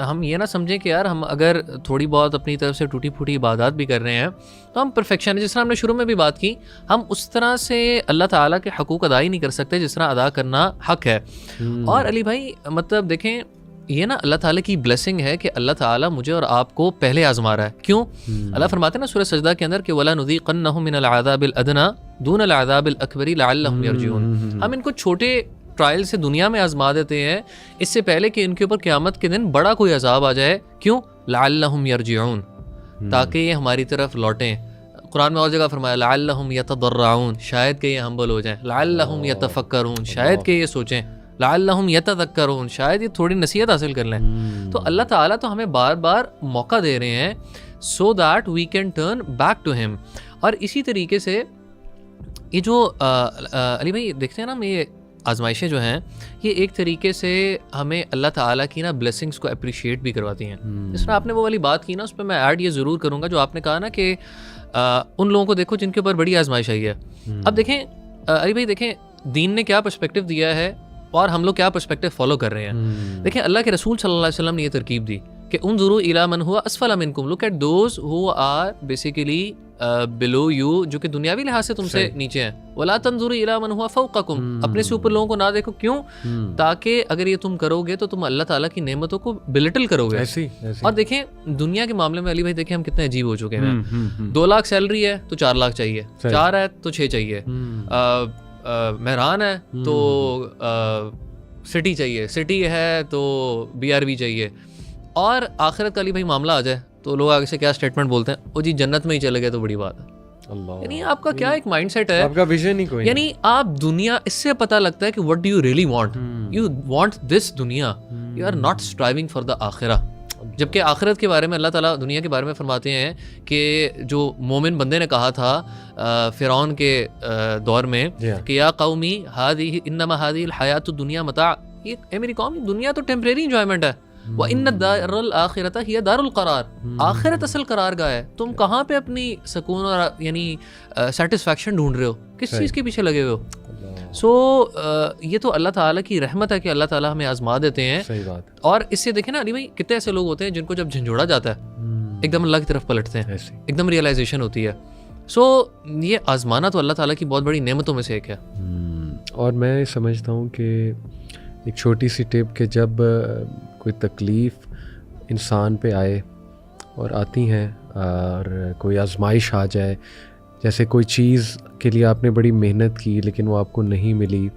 ہم یہ نہ سمجھیں کہ یار ہم اگر تھوڑی بہت اپنی طرف سے ٹوٹی پھوٹی عبادات بھی کر رہے ہیں تو ہم پرفیکشن, جس طرح ہم نے شروع میں بھی بات کی, ہم اس طرح سے اللہ تعالیٰ کے حقوق ادا ہی نہیں کر سکتے جس طرح ادا کرنا حق ہے. اور علی بھائی مطلب دیکھیں یہ نا اللہ تعالیٰ کی بلیسنگ ہے کہ اللہ تعالیٰ مجھے اور آپ کو پہلے آزما رہا ہے. کیوں؟ اللہ فرماتے ہیں نا سورہ سجدہ کے اندر کہ وَلَنُذِيقَنَّهُم مِّنَ الْعَذَابِ الْأَدْنَىٰ دُونَ الْعَذَابِ الْأَكْبَرِ لَعَلَّهُمْ يَرْجِعُونَ. ہم ان کو چھوٹے ٹرائل سے دنیا میں آزما دیتے ہیں اس سے پہلے کہ ان کے اوپر قیامت کے دن بڑا کوئی عذاب آ جائے. کیوں؟ لَعَلَّهُمْ يَرْجِعُونَ, تاکہ یہ ہماری طرف لوٹیں. قرآن میں اور جگہ فرمایا لَعَلَّهُمْ يَتَضَرَّعُونَ, شاید کہ یہ ہمبل ہو جائیں. لَعَلَّهُمْ يَتَفَكَّرُونَ, شاید کہ یہ سوچیں. لَعَلَّهُمْ يَتَذَكَّرُونَ, شاید یہ تھوڑی نصیحت حاصل کر لیں. تو اللہ تعالیٰ تو ہمیں بار بار موقع دے رہے ہیں so that we can turn back to him. اور اسی طریقے سے یہ جو علی بھائی دیکھتے ہیں نا, یہ آزمائشیں جو ہیں یہ ایک طریقے سے ہمیں اللہ تعالیٰ کی نا بلیسنگس کو اپریشیٹ بھی کرواتی ہیں. جس طرح آپ نے وہ والی بات کی نا, اس پہ میں ایڈ یہ ضرور کروں گا جو آپ نے کہا نا کہ ان لوگوں کو دیکھو جن کے اوپر بڑی آزمائش آئی ہے. اب دیکھیں علی بھائی, دیکھیں دین نے کیا پرسپیکٹو دیا ہے اور ہم لوگ کیا پرسپیکٹو فالو کر رہے ہیں. دیکھیں اللہ کے رسول صلی اللہ علیہ وسلم نے یہ ترکیب دی کہ انظروا الی من هو اسفل منکم, look at those who are basically below you, جو کہ دنیاوی لحاظ سے تم سے نیچے ہیں. ولا تنظروا الی من هو فوقکم, اپنے سے اوپر لوگوں کو نہ دیکھو. کیوں؟ تاکہ اگر یہ تم کرو گے تو تم اللہ تعالیٰ کی نعمتوں کو بلٹل کرو گے. اور دیکھیں دنیا کے معاملے میں علی بھائی دیکھیں ہم کتنے عجیب ہو چکے ہیں. 2 لاکھ سیلری ہے تو 4 لاکھ چاہیے, 4 ہے تو 6 چاہیے, مہران ہے تو سٹی چاہیے, سٹی ہے تو BRB چاہیے. اور آخرت کا علی بھائی معاملہ آ جائے تو لوگ آگے سے کیا اسٹیٹمنٹ بولتے ہیں, وہ جی جنت میں ہی چلے گئے تو بڑی بات ہے. اللہ یعنی آپ کا کیا ایک مائنڈ سیٹ ہے, آپ کا ویژن ہی کوئی یعنی آپ دنیا, اس سے پتہ لگتا ہے کہ what do you really want, you want this دنیا, you are not striving for the آخرہ. جبکہ آخرت کے بارے میں اللہ تعالیٰ دنیا کے بارے میں فرماتے ہیں کہ جو مومن بندے نے کہا تھا فرعون کے دور میں کہ یا قومی ہادی انما ہادی الحیات الدنیا متاع, اے میری قوم دنیا تو ٹیمپریری انجوائمنٹ ہے, وَإِنَّ الدَّارَ الْآخِرَةَ هِيَ دَارُ الْقَرَارِ, آخرت اصل قرار گاہ ہے. تم کہاں پہ اپنی سکون اور یعنی سیٹسفیکشن ڈھونڈ رہے ہو, کس چیز کے پیچھے لگے ہوئے ہو؟ سو یہ تو اللہ تعالیٰ کی رحمت ہے کہ اللہ تعالیٰ ہمیں آزما دیتے ہیں. صحیح بات. اور اس سے دیکھیں نا علی بھائی, کتنے ایسے لوگ ہوتے ہیں جن کو جب جھنجھوڑا جاتا ہے ایک دم اللہ کی طرف پلٹتے ہیں, ایک دم ریئلائزیشن ہوتی ہے. سو یہ آزمانا تو اللہ تعالیٰ کی بہت بڑی نعمتوں میں سے ایک ہے. اور میں سمجھتا ہوں کہ ایک چھوٹی سی ٹپ کہ جب کوئی تکلیف انسان پہ آئے اور آتی ہیں اور کوئی آزمائش آ جائے, جیسے کوئی چیز کے لیے آپ نے بڑی محنت کی لیکن وہ آپ کو نہیں ملی,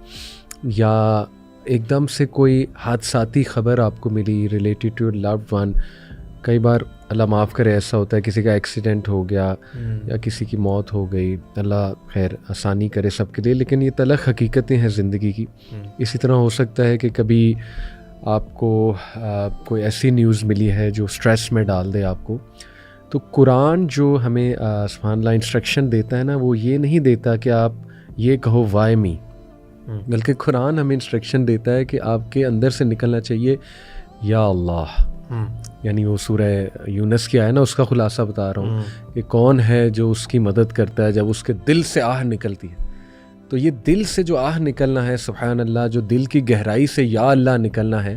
یا ایک دم سے کوئی حادثاتی خبر آپ کو ملی ریلیٹڈ ٹو لوڈ ون. کئی بار اللہ معاف کرے ایسا ہوتا ہے کسی کا ایکسیڈنٹ ہو گیا یا کسی کی موت ہو گئی, اللہ خیر آسانی کرے سب کے لیے, لیکن یہ تلخ حقیقتیں ہیں زندگی کی. اسی طرح ہو سکتا ہے کہ کبھی آپ کو کوئی ایسی نیوز ملی ہے جو سٹریس میں ڈال دے آپ کو. تو قرآن جو ہمیں سبحان اللہ انسٹرکشن دیتا ہے نا, وہ یہ نہیں دیتا کہ آپ یہ کہو وائی می, بلکہ قرآن ہمیں انسٹرکشن دیتا ہے کہ آپ کے اندر سے نکلنا چاہیے یا اللہ. یعنی وہ سورہ یونس کی آیا نا, اس کا خلاصہ بتا رہا ہوں کہ کون ہے جو اس کی مدد کرتا ہے جب اس کے دل سے آہ نکلتی ہے. تو یہ دل سے جو آہ نکلنا ہے سبحان اللہ, جو دل کی گہرائی سے یا اللہ نکلنا ہے,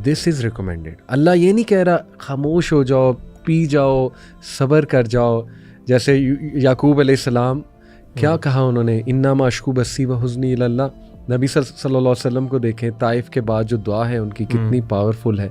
دس از ریکمینڈیڈ. اللہ یہ نہیں کہہ رہا خاموش ہو جاؤ, پی جاؤ, صبر کر جاؤ. جیسے یعقوب علیہ السلام کیا کہا انہوں نے, انما اشکو بسی و حزنی الی اللہ. نبی صلی اللہ علیہ وسلم کو دیکھیں, طائف کے بعد جو دعا ہے ان کی کتنی پاورفل ہے.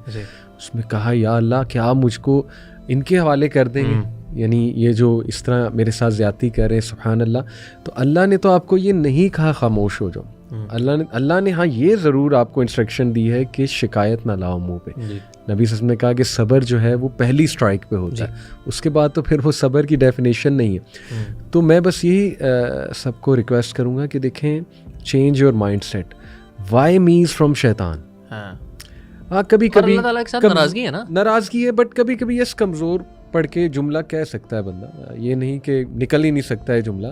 اس میں کہا یا اللہ کیا آپ مجھ کو ان کے حوالے کر دیں گے, یعنی یہ جو اس طرح میرے ساتھ زیادتی کر رہے ہیں سبحان اللہ. تو اللہ نے تو آپ کو یہ نہیں کہا خاموش ہو جاؤ, اللہ نے ہاں یہ ضرور آپ کو انسٹرکشن دی ہے کہ شکایت نہ لاؤ منہ پہ. نبی صلی اللہ علیہ وسلم نے کہا کہ صبر جو ہے وہ پہلی سٹرائک پہ ہوتا ہے, اس کے بعد تو پھر وہ صبر کی ڈیفینیشن نہیں ہے. تو میں بس یہی سب کو ریکویسٹ کروں گا کہ دیکھیں, change your mindset. Why میز فرام شیطان. ہاں کبھی کبھی اللہ تعالیٰ کے ساتھ ناراضگی ہے نا, ناراضگی ہے, بٹ کبھی کبھی یس کمزور پڑھ کے جملہ کہہ سکتا ہے بندہ, یہ نہیں کہ نکل ہی نہیں سکتا ہے جملہ.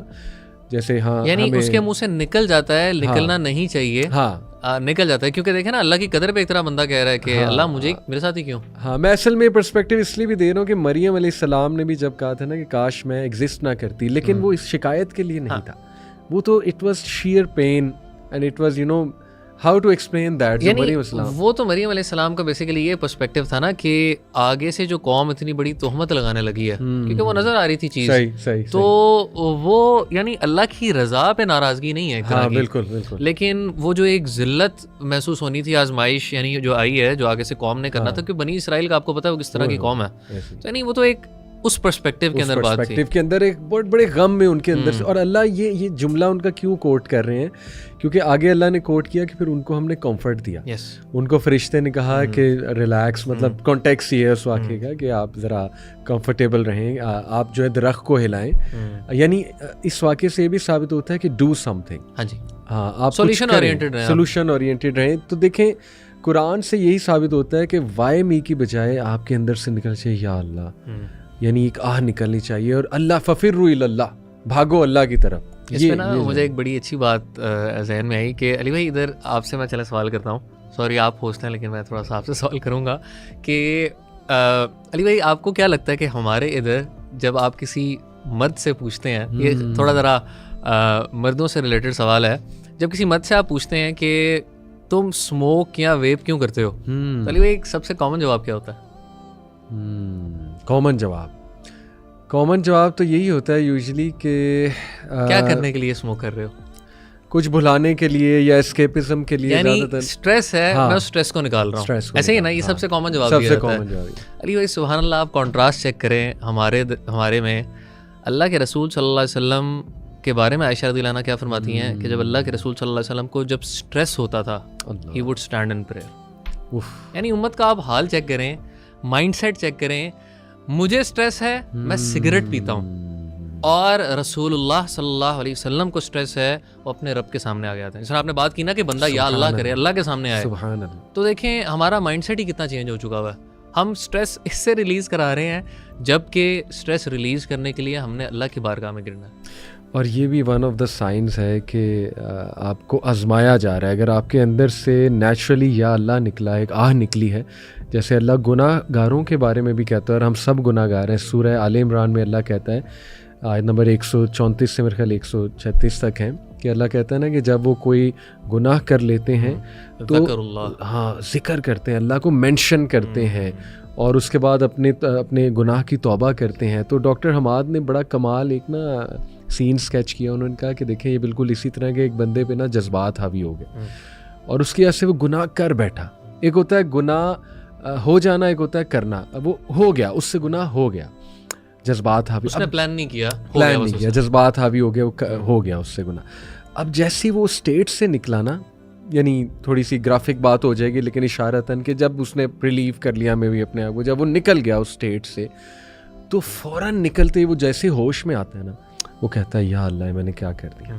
جیسے ہاں یعنی اس کے منہ سے نکل جاتا ہے, نکلنا نہیں چاہیے, ہاں نکل جاتا ہے, کیونکہ دیکھیں نا اللہ کی قدر پہ ایک طرح بندہ کہہ رہا ہے کہ اللہ مجھے میرے ساتھ ہی کیوں. ہاں میں اصل میں پرسپیکٹیو اس لیے بھی دے رہا ہوں کہ مریم علیہ السلام نے بھی جب کہا تھا نا کہ کاش میں ایگزسٹ نہ کرتی, لیکن وہ اس شکایت کے لیے نہیں تھا, وہ تو it was share pen and it was how to explain that. یعنی وہ تو مریم علیہ السلام کا بیسیکلی یہ پرسپیکٹیو تھا نا کہ آگے سے جو قوم اتنی بڑی تہمت لگانے لگی ہے, کیونکہ وہ نظر آ رہی تھی چیز, تو وہ یعنی اللہ کی رضا پہ ناراضگی نہیں ہے, بالکل, لیکن وہ جو ایک ذلت محسوس ہونی تھی, آزمائش یعنی جو آئی ہے, جو آگے سے قوم نے کرنا تھا, کہ بنی اسرائیل کا آپ کو پتا ہے وہ کس طرح کی قوم ہے, تو یعنی وہ تو ایک اس پرسپیکٹیو کے اندر بات تھی, کے اندر ایک بہت بڑے غم میں ان کے اندر سے. اور اللہ یہ جملہ ان کا کیوں کوٹ کر رہے ہیں, کیونکہ آگے اللہ نے کوٹ کیا کہ پھر ان کو ہم نے کمفرٹ دیا. ان کو فرشتے نے کہا کہ ریلیکس, مطلب کانٹیکس یہ ہے اس واقعے کا کہ آپ ذرا کمفرٹیبل رہیں, آپ جو ہے درخت کو ہلائیں. یعنی اس واقعے سے یہ بھی ثابت ہوتا ہے کہ ڈو سم تھنگ, ہاں آپ سولوشن اورینٹیڈ رہیں. تو دیکھیں قرآن سے یہی ثابت ہوتا ہے کہ وائی می کی بجائے آپ کے اندر سے نکل چاہیے یا اللہ, یعنی ایک آہ نکلنی چاہیے, اور اللہ ففروا الی اللہ, بھاگو اللہ کی طرف. اس میں نا مجھے ایک بڑی اچھی بات ذہن میں آئی کہ علی بھائی ادھر آپ سے میں چلے سوال کرتا ہوں, سوری آپ ہوسٹ ہیں لیکن میں تھوڑا سا آپ سے سوال کروں گا کہ علی بھائی آپ کو کیا لگتا ہے کہ ہمارے ادھر جب آپ کسی مرد سے پوچھتے ہیں, یہ تھوڑا ذرا مردوں سے ریلیٹڈ سوال ہے, جب کسی مرد سے آپ پوچھتے ہیں کہ تم اسموک یا ویپ کیوں کرتے ہو, تو علی بھائی سب سے کامن جواب کیا ہوتا ہے؟ کامن جواب تو یہی ہوتا ہے یوزلی کہ کیا کرنے کے لیے اسموک کر رہے ہو, کچھ بھلانے کے لیے یا اسکیپزم کے لیے, یعنی اسٹریس ہے, میں اس اسٹریس کو نکال رہا ہوں, ایسے ہی نا, یہ سب سے کامن جواب ہے. علی بھائی سبحان اللہ, آپ کانٹراسٹ چیک کریں ہمارے میں اللہ کے رسول صلی اللہ علیہ وسلم کے بارے میں عائشہ رضی اللہ عنہا کیا فرماتی ہیں کہ جب اللہ کے رسول صلی اللہ علیہ وسلم کو جب اسٹریس ہوتا تھا, he would stand in prayer. یعنی امت کا آپ حال چیک کریں, مائنڈ سیٹ چیک کریں. مجھے اسٹریس ہے, میں سگریٹ پیتا ہوں, اور رسول اللہ صلی اللہ علیہ وسلم کو سٹریس ہے وہ اپنے رب کے سامنے آ جاتے ہیں. جس طرح آپ نے بات کی نا کہ بندہ یا اللہ کرے, اللہ کے سامنے آئے, سبحان اللہ. تو دیکھیں ہمارا مائنڈ سیٹ ہی کتنا چینج ہو چکا ہوا ہے. ہم سٹریس اس سے ریلیز کرا رہے ہیں جبکہ سٹریس ریلیز کرنے کے لیے ہم نے اللہ کی بارگاہ میں گرنا ہے. اور یہ بھی ون آف دا سائنس ہے کہ آپ کو آزمایا جا رہا ہے. اگر آپ کے اندر سے نیچرلی یا اللہ نکلا, ایک آہ نکلی ہے, جیسے اللہ گناہ گاروں کے بارے میں بھی کہتا ہے, اور ہم سب گناہ گار ہیں. سورہ آل عمران میں اللہ کہتا ہے, آیت نمبر 134 سے میرے خیال 136 تک ہیں, کہ اللہ کہتا ہے نا کہ جب وہ کوئی گناہ کر لیتے ہیں تو ہاں ذکر کرتے ہیں, اللہ کو مینشن کرتے ہیں, اور اس کے بعد اپنے گناہ کی توبہ کرتے ہیں. تو ڈاکٹر حماد نے بڑا کمال ایک نا سین سکیچ کیا. انہوں نے کہا کہ دیکھیں یہ بالکل اسی طرح کے ایک بندے پہ نا جذبات حاوی ہو گئے, اور اس کی وجہ سے وہ گناہ کر بیٹھا. ایک ہوتا ہے گناہ ہو جانا, ایک ہوتا ہے کرنا. اب وہ ہو گیا, اس سے گناہ ہو گیا, جذبات حاوی, اس نے پلان نہیں کیا, جذبات حاوی ہو گیا, ہو گیا اس سے گناہ. اب جیسی وہ اسٹیٹ سے نکلا نا, یعنی تھوڑی سی گرافک بات ہو جائے گی لیکن اشارتاً کہ جب اس نے ریلیو کر لیا میں بھی اپنے آپ کو, جب وہ نکل گیا اس اسٹیٹ سے, تو فوراً نکلتے ہی وہ جیسے ہوش میں آتا ہے نا, وہ کہتا ہے یا اللہ میں نے کیا کر دیا.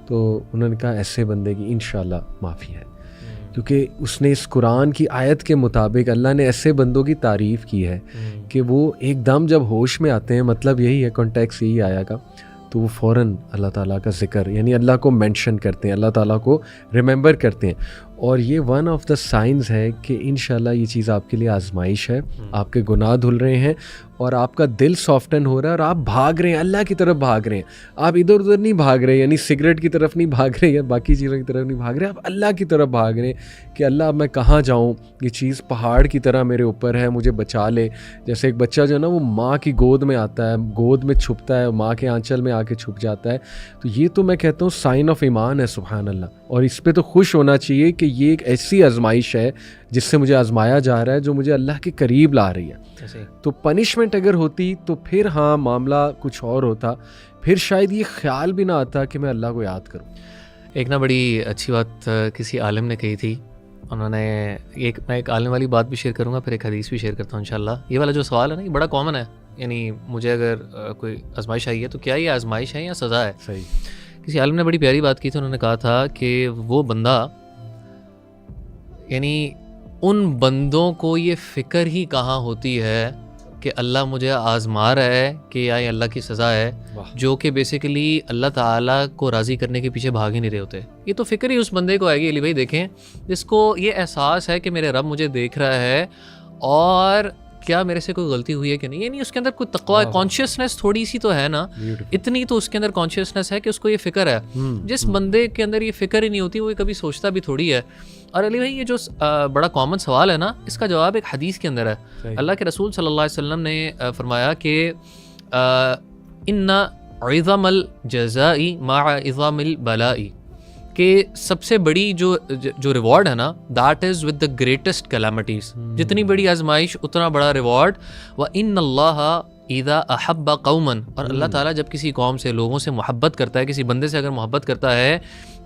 تو انہوں نے کہا ایسے بندے کی انشاءاللہ معافی ہے, کیونکہ اس نے اس قرآن کی آیت کے مطابق اللہ نے ایسے بندوں کی تعریف کی ہے کہ وہ ایک دم جب ہوش میں آتے ہیں, مطلب یہی ہے, کانٹیکس یہی آیا گا, تو وہ فوراً اللہ تعالیٰ کا ذکر, یعنی اللہ کو مینشن کرتے ہیں, اللہ تعالیٰ کو ریممبر کرتے ہیں. اور یہ ون آف دا سائنز ہے کہ انشاءاللہ یہ چیز آپ کے لیے آزمائش ہے, آپ کے گناہ دھل رہے ہیں, اور آپ کا دل سافٹن ہو رہا ہے, اور آپ بھاگ رہے ہیں, اللہ کی طرف بھاگ رہے ہیں. آپ ادھر ادھر نہیں بھاگ رہے, یعنی سگریٹ کی طرف نہیں بھاگ رہے یا باقی چیزوں کی طرف نہیں بھاگ رہے, آپ اللہ کی طرف بھاگ رہے ہیں کہ اللہ اب میں کہاں جاؤں, یہ چیز پہاڑ کی طرح میرے اوپر ہے, مجھے بچا لے. جیسے ایک بچہ جو ہے نا وہ ماں کی گود میں آتا ہے, گود میں چھپتا ہے, ماں کے آنچل میں آ کے چھپ جاتا ہے. تو یہ تو میں کہتا ہوں سائن آف ایمان ہے, سبحان اللہ. اور اس پہ تو خوش ہونا چاہیے کہ یہ ایک ایسی آزمائش ہے جس سے مجھے آزمایا جا رہا ہے, جو مجھے اللہ کے قریب لا رہی ہے. تو پنشمنٹ اگر ہوتی تو پھر ہاں معاملہ کچھ اور ہوتا, پھر شاید یہ خیال بھی نہ آتا کہ میں اللہ کو یاد کروں. ایک نا بڑی اچھی بات کسی عالم نے کہی تھی, انہوں نے میں ایک عالم والی بات بھی شیئر کروں گا, پھر ایک حدیث بھی شیئر کرتا ہوں انشاءاللہ. یہ والا جو سوال ہے نا یہ بڑا کامن ہے, یعنی مجھے اگر کوئی آزمائش آئی ہے تو کیا یہ آزمائش ہے یا سزا ہے. صحیح. کسی عالم نے بڑی پیاری بات کی تھی, انہوں نے کہا تھا کہ وہ بندہ, یعنی ان بندوں کو یہ فکر ہی کہاں ہوتی ہے کہ اللہ مجھے آزما رہا ہے کہ یا یہ اللہ کی سزا ہے, جو کہ بیسیکلی اللہ تعالیٰ کو راضی کرنے کے پیچھے بھاگ ہی نہیں رہے ہوتے. یہ تو فکر ہی اس بندے کو آئے گی علی بھائی, دیکھیں جس کو یہ احساس ہے کہ میرے رب مجھے دیکھ رہا ہے اور کیا میرے سے کوئی غلطی ہوئی ہے کہ نہیں, یعنی اس کے اندر کوئی تقوی, کانشیسنیس تھوڑی سی تو ہے نا, اتنی تو اس کے اندر کانشیسنیس ہے کہ اس کو یہ فکر ہے. جس بندے کے اندر یہ فکر ہی نہیں ہوتی وہ کبھی سوچتا بھی تھوڑی ہے. اور علی بھائی یہ جو بڑا کامن سوال ہے نا, اس کا جواب ایک حدیث کے اندر ہے. اللہ کے رسول صلی اللہ علیہ وسلم نے فرمایا کہ ان عظم الجزاء مع عظم البلاء, کہ سب سے بڑی جو ریوارڈ ہے نا, that is with the greatest calamities. جتنی بڑی آزمائش اتنا بڑا ریوارڈ. وَإِنَّ اللَّهَ إِذَا أَحَبَّ قَوْمًا, اور اللہ تعالیٰ جب کسی قوم سے, لوگوں سے محبت کرتا ہے, کسی بندے سے اگر محبت کرتا ہے,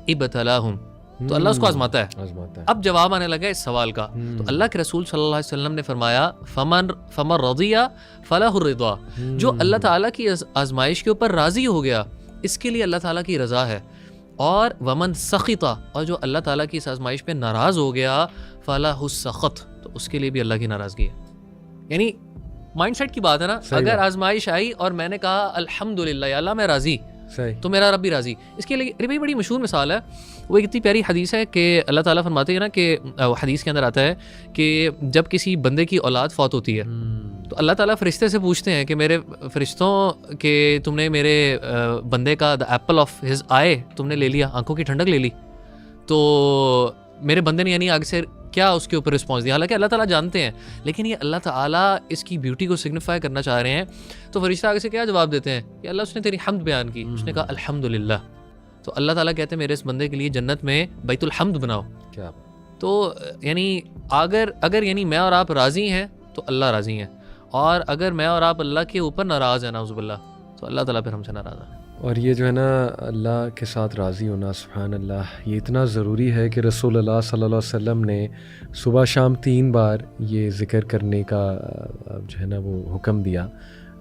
ابتلاہم, تو اللہ اس کو آزماتا ہے. اب جواب آنے لگا اس سوال کا, تو اللہ کے رسول صلی اللہ علیہ وسلم نے فرمایا فمن رضی فلہ الرضا, جو اللہ تعالیٰ کی آزمائش کے اوپر راضی ہو گیا اس کے لیے اللہ تعالیٰ کی رضا ہے. اور ومن سخطا, اور جو اللہ تعالیٰ کی اس آزمائش پہ ناراض ہو گیا, فلاح السخط, تو اس کے لیے بھی اللہ کی ناراضگی ہے. یعنی مائنڈ سیٹ کی بات ہے نا, اگر آزمائش آئی اور میں نے کہا الحمدللہ یا اللہ میں راضی, تو میرا رب بھی راضی. اس کے لیے بھائی بڑی مشہور مثال ہے, وہ ایک اتنی پیاری حدیث ہے کہ اللہ تعالیٰ فرماتے ہیں نا کہ حدیث کے اندر آتا ہے کہ جب کسی بندے کی اولاد فوت ہوتی ہے تو اللہ تعالیٰ فرشتے سے پوچھتے ہیں کہ میرے فرشتوں کہ تم نے میرے بندے کا دا ایپل آف ہز آئے تم نے لے لیا, آنکھوں کی ٹھنڈک لے لی. تو میرے بندے نے یعنی آگے سے کیا اس کے اوپر رسپانس دیا, حالانکہ اللہ تعالیٰ جانتے ہیں, لیکن یہ اللہ تعالیٰ اس کی بیوٹی کو سگنیفائی کرنا چاہ رہے ہیں. تو فرشتہ آگے سے کیا جواب دیتے ہیں کہ اللہ اس نے تیری حمد بیان کی, اس نے کہا الحمدللہ. تو اللہ تعالیٰ کہتے ہیں میرے اس بندے کے لیے جنت میں بیت الحمد بناؤ. کیا تو یعنی اگر یعنی میں اور آپ راضی ہیں تو اللہ راضی ہیں, اور اگر میں اور آپ اللہ کے اوپر ناراض ہیں نعوذ باللہ, تو اللہ تعالیٰ پھر ہم سے ناراض ہے. اور یہ جو ہے نا اللہ کے ساتھ راضی ہونا, سبحان اللہ, یہ اتنا ضروری ہے کہ رسول اللہ صلی اللہ علیہ وسلم نے صبح شام 3 بار یہ ذکر کرنے کا جو ہے نا وہ حکم دیا.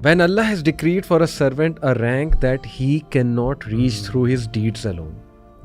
When Allah has decreed for a servant a rank that he cannot reach through his deeds alone,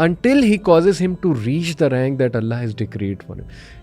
until he causes him to reach the rank that Allah has decreed for him,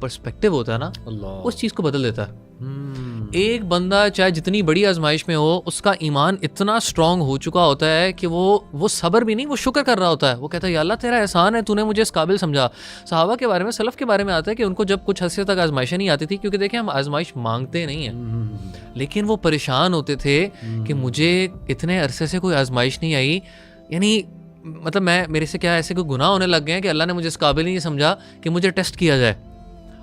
perspective ہوتا ہے نا اللہ اس چیز کو بدل دیتا ہے. ایک بندہ چاہے جتنی بڑی آزمائش میں ہو, اس کا ایمان اتنا اسٹرانگ ہو چکا ہوتا ہے کہ وہ صبر بھی نہیں, وہ شکر کر رہا ہوتا ہے. وہ کہتا ہے یا اللہ تیرا احسان ہے, تو نے مجھے اس قابل سمجھا. صحابہ کے بارے میں, سلف کے بارے میں آتا ہے کہ ان کو جب کچھ حد تک آزمائشیں نہیں آتی تھی, کیونکہ دیکھیں ہم آزمائش مانگتے نہیں ہیں, لیکن وہ پریشان ہوتے تھے کہ مجھے اتنے عرصے سے کوئی آزمائش نہیں آئی, یعنی مطلب میرے سے کیا ایسے کوئی گناہ ہونے لگ گئے ہیں کہ اللہ نے مجھے اس قابل نہیں سمجھا کہ مجھے ٹیسٹ کیا جائے.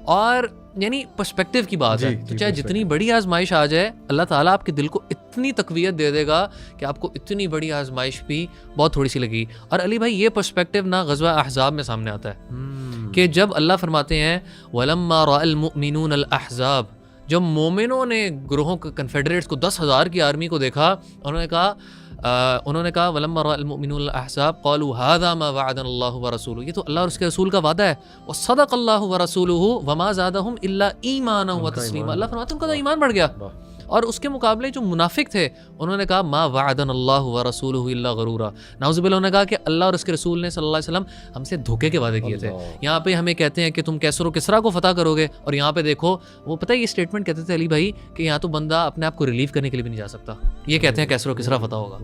اور یعنی پرسپیکٹیو کی بات ہے, تو چاہے جتنی بڑی آزمائش آ جائے, اللہ تعالیٰ آپ کے دل کو اتنی تقویت دے دے گا کہ آپ کو اتنی بڑی آزمائش بھی بہت تھوڑی سی لگی. اور علی بھائی یہ پرسپیکٹیو نا غزوہ احزاب میں سامنے آتا ہے کہ جب اللہ فرماتے ہیں وَلَمَّا رَأَى الْمُؤْمِنُونَ الْأَحْزَابَ, جب مومنوں نے گروہوں کنفیڈریٹس کو 10,000 کی آرمی کو دیکھا, انہوں نے کہا وَلَمَّا رَأَى الْمُؤْمِنُونَ الْأَحْزَابَ قَالُوا هَذَا مَا وَعَدَنَا اللَّهُ وَرَسُولُهُ, یہ تو اللہ اور اس کے رسول کا وعدہ ہے. وَصَدَقَ اللَّهُ وَرَسُولُهُ وَمَا زَادَهُمْ إِلَّا إِيمَانًا وَتَسْلِيمًا. اللہ فرماتے ہیں ان کا تو ایمان بڑھ گیا. اور اس کے مقابلے جو منافق تھے, انہوں نے کہا ما وعدنا اللہ ورسولہ الا غرورا. نعوذ باللہ, انہوں نے کہا کہ اللہ اور اس کے رسول نے صلی اللہ علیہ وسلم ہم سے دھوکے کے وعدے کیے تھے. یہاں پہ ہمیں کہتے ہیں کہ تم کیسر و کسرا کو فتح کرو گے, اور یہاں پہ دیکھو وہ پتہ ہے یہ اسٹیٹمنٹ کہتے تھے علی بھائی کہ یہاں تو بندہ اپنے آپ کو ریلیو کرنے کے لیے بھی نہیں جا سکتا, یہ کہتے ہیں کیسر و کسرا فتح ہوگا.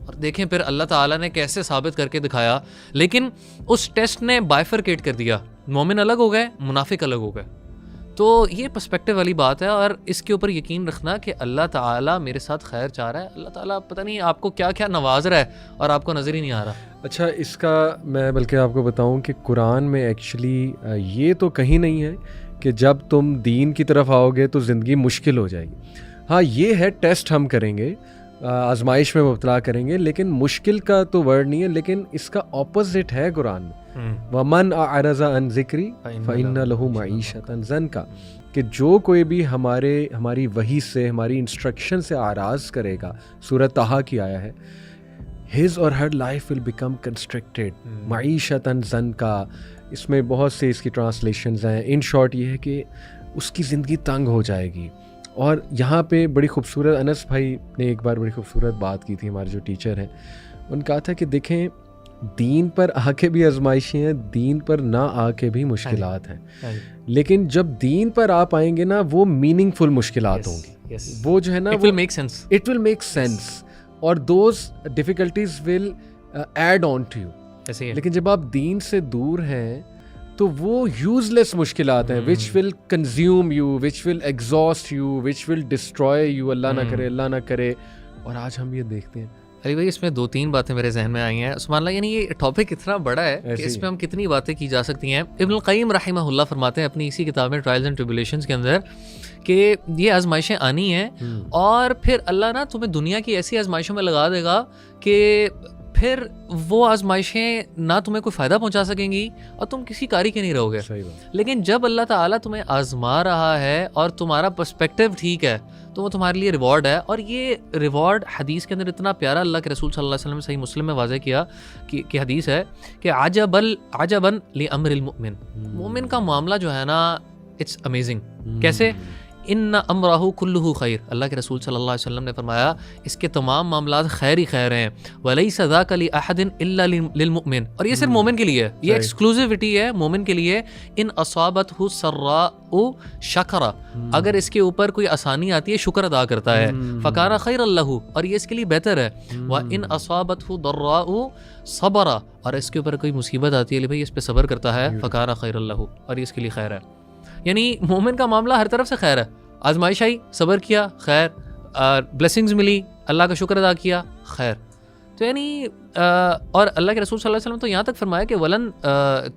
اور دیکھیں پھر اللہ تعالیٰ نے کیسے ثابت کر کے دکھایا, لیکن اس ٹیسٹ نے بائفرکیٹ کر دیا, مومن الگ ہو گئے, منافق الگ ہو گئے. تو یہ پرسپیکٹیو والی بات ہے, اور اس کے اوپر یقین رکھنا کہ اللہ تعالیٰ میرے ساتھ خیر چاہ رہا ہے. اللہ تعالیٰ پتہ نہیں آپ کو کیا کیا نواز رہا ہے اور آپ کو نظر ہی نہیں آ رہا. اچھا, اس کا میں بلکہ آپ کو بتاؤں کہ قرآن میں ایکچولی یہ تو کہیں نہیں ہے کہ جب تم دین کی طرف آؤ گے تو زندگی مشکل ہو جائے گی. ہاں یہ ہے ٹیسٹ ہم کریں گے, آزمائش میں مبتلا کریں گے, لیکن مشکل کا تو ورڈ نہیں ہے, لیکن اس کا اپوزٹ ہے قرآن میں. وَمَنْ أَعْرَضَ عَنْ ذِكْرِي فَإِنَّ لَهُ مَعِيشَةً ضَنْكَ, کہ جو کوئی بھی ہماری وحی سے, ہماری انسٹرکشن سے آراز کرے گا, سورۃ طٰہٰ کی آیا ہے, his or her life will become constricted معیشتاً ضنکا. اس میں بہت سے اس کی ٹرانسلیشنز ہیں. ان شارٹ یہ ہے کہ اس کی زندگی تنگ ہو جائے گی. اور یہاں پہ بڑی خوبصورت, انس بھائی نے ایک بار بڑی خوبصورت بات کی تھی, ہمارے جو ٹیچر ہیں, ان کہا تھا کہ دیکھیں دین پر آ کے بھی آزمائشیں ہیں, دین پر نہ آ کے بھی مشکلات ہیں, لیکن جب دین پر آپ آئیں گے نا وہ میننگ فل مشکلات ہوں گی. وہ جو ہے نا it will make sense. It will make sense. اور those difficulties will add on to you. لیکن جب آپ دین سے دور ہیں تو وہ یوزلیس مشکلات ہیں, which will consume you, which will exhaust you, which will destroy you. اللہ نہ کرے, اللہ نہ کرے. اور آج ہم یہ دیکھتے ہیں. علی بھائی اس میں 2-3 باتیں میرے ذہن میں آئی ہیں سبحان اللہ, یعنی یہ ٹاپک اتنا بڑا ہے کہ اس پہ ہم کتنی باتیں کی جا سکتی ہیں. ابن القیم رحمہ اللہ فرماتے ہیں اپنی اسی کتاب میں ٹرائلز اینڈ ٹریبولیشنز کے اندر کہ یہ آزمائشیں آنی ہیں, اور پھر اللہ نا تمہیں دنیا کی ایسی آزمائشوں میں لگا دے گا کہ پھر وہ آزمائشیں نہ تمہیں کوئی فائدہ پہنچا سکیں گی اور تم کسی کاری کے نہیں رہو گے. لیکن جب اللہ تعالیٰ تمہیں آزما رہا ہے اور تمہارا پرسپیکٹیو ٹھیک ہے تو وہ تمہارے لیے ریوارڈ ہے. اور یہ ریوارڈ حدیث کے اندر اتنا پیارا اللہ کے رسول صلی اللہ علیہ وسلم صحیح مسلم میں واضح کیا کہ حدیث ہے کہ عجبا لامر المؤمن, مومن کا معاملہ جو ہے نا اٹس امیزنگ. کیسے؟ ان امرہ کلہ خیر, اللہ کے رسول صلی اللہ علیہ وسلم نے فرمایا اس کے تمام معاملات خیر ہی خیر ہیں. ولیس ذاک لاحد الا للمؤمن, اور یہ صرف مومن کے لیے ہے, یہ ایکسکلوزیوٹی ہے مومن کے لیے. ان اصابتہ سراء شکر, اگر اس کے اوپر کوئی آسانی آتی ہے شکر ادا کرتا ہے. فکان خیر اللہ, اور یہ اس کے لیے بہتر ہے. وان اصابتہ ضراء صبر, اور اس کے اوپر کوئی مصیبت آتی ہے بھائی اس پہ صبر کرتا ہے. فکان خیر اللہ, اور یہ اس کے لیے خیر ہے. یعنی مومن کا معاملہ ہر طرف سے خیر ہے. آزمائش آئی, صبر کیا, خیر. بلیسنگز ملی, اللہ کا شکر ادا کیا, خیر. تو یعنی اور اللہ کے رسول صلی اللہ علیہ وسلم تو یہاں تک فرمایا کہ ولن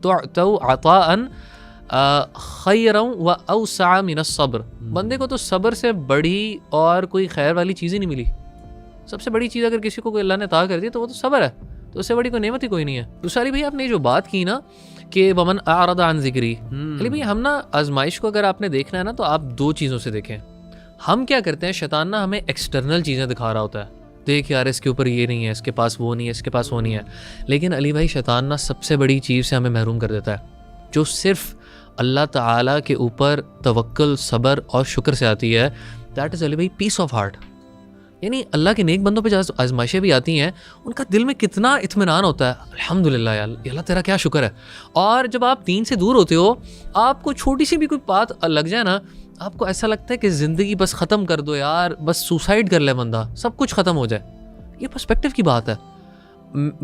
تعطوا عطاء خیرا واوسع من الصبر, بندے کو تو صبر سے بڑی اور کوئی خیر والی چیز ہی نہیں ملی. سب سے بڑی چیز اگر کسی کو کوئی اللہ نے عطا کر دی تو وہ تو صبر ہے, تو اس سے بڑی کوئی نعمت ہی کوئی نہیں ہے. دوسری بھائی آپ نے جو بات کی نا کہ ومن اعرض عن ذکری, علی بھائی ہم نا آزمائش کو اگر آپ نے دیکھنا ہے نا تو آپ 2 چیزوں سے دیکھیں. ہم کیا کرتے ہیں, شیطان نا ہمیں ایکسٹرنل چیزیں دکھا رہا ہوتا ہے, دیکھ یار اس کے اوپر یہ نہیں ہے, اس کے پاس وہ نہیں ہے, اس کے پاس وہ نہیں ہے. لیکن علی بھائی شیطان نا سب سے بڑی چیز سے ہمیں محروم کر دیتا ہے جو صرف اللہ تعالیٰ کے اوپر توکل, صبر اور شکر سے آتی ہے. دیٹ از علی بھائی پیس آف ہارٹ. یعنی اللہ کے نیک بندوں پہ جب آزمائشیں بھی آتی ہیں ان کا دل میں کتنا اطمینان ہوتا ہے, الحمدللہ یا اللہ تیرا کیا شکر ہے. اور جب آپ دین سے دور ہوتے ہو, آپ کو چھوٹی سی بھی کوئی بات لگ جائے نا, آپ کو ایسا لگتا ہے کہ زندگی بس ختم کر دو یار, بس سوسائڈ کر لے بندہ, سب کچھ ختم ہو جائے. یہ پرسپیکٹیو کی بات ہے.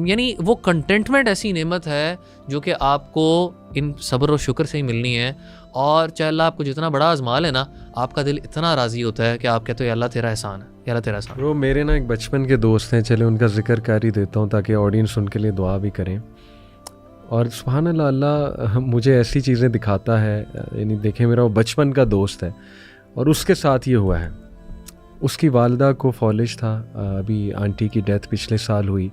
یعنی وہ کنٹینٹمنٹ ایسی نعمت ہے جو کہ آپ کو ان صبر و شکر سے ہی ملنی ہے. اور چاہے اللہ آپ کو جتنا بڑا آزما لے نا, آپ کا دل اتنا راضی ہوتا ہے کہ آپ کہتے ہو یا اللہ تیرا احسان ہے, یا اللہ تیرا احسان. وہ میرے نا ایک بچپن کے دوست ہیں, چلے ان کا ذکر کر ہی دیتا ہوں تاکہ آڈینس ان کے لیے دعا بھی کریں. اور سبحان اللہ, اللہ مجھے ایسی چیزیں دکھاتا ہے. یعنی دیکھیں میرا وہ بچپن کا دوست ہے اور اس کے ساتھ یہ ہوا ہے. اس کی والدہ کو فالج تھا, ابھی آنٹی کی ڈیتھ پچھلے سال ہوئی.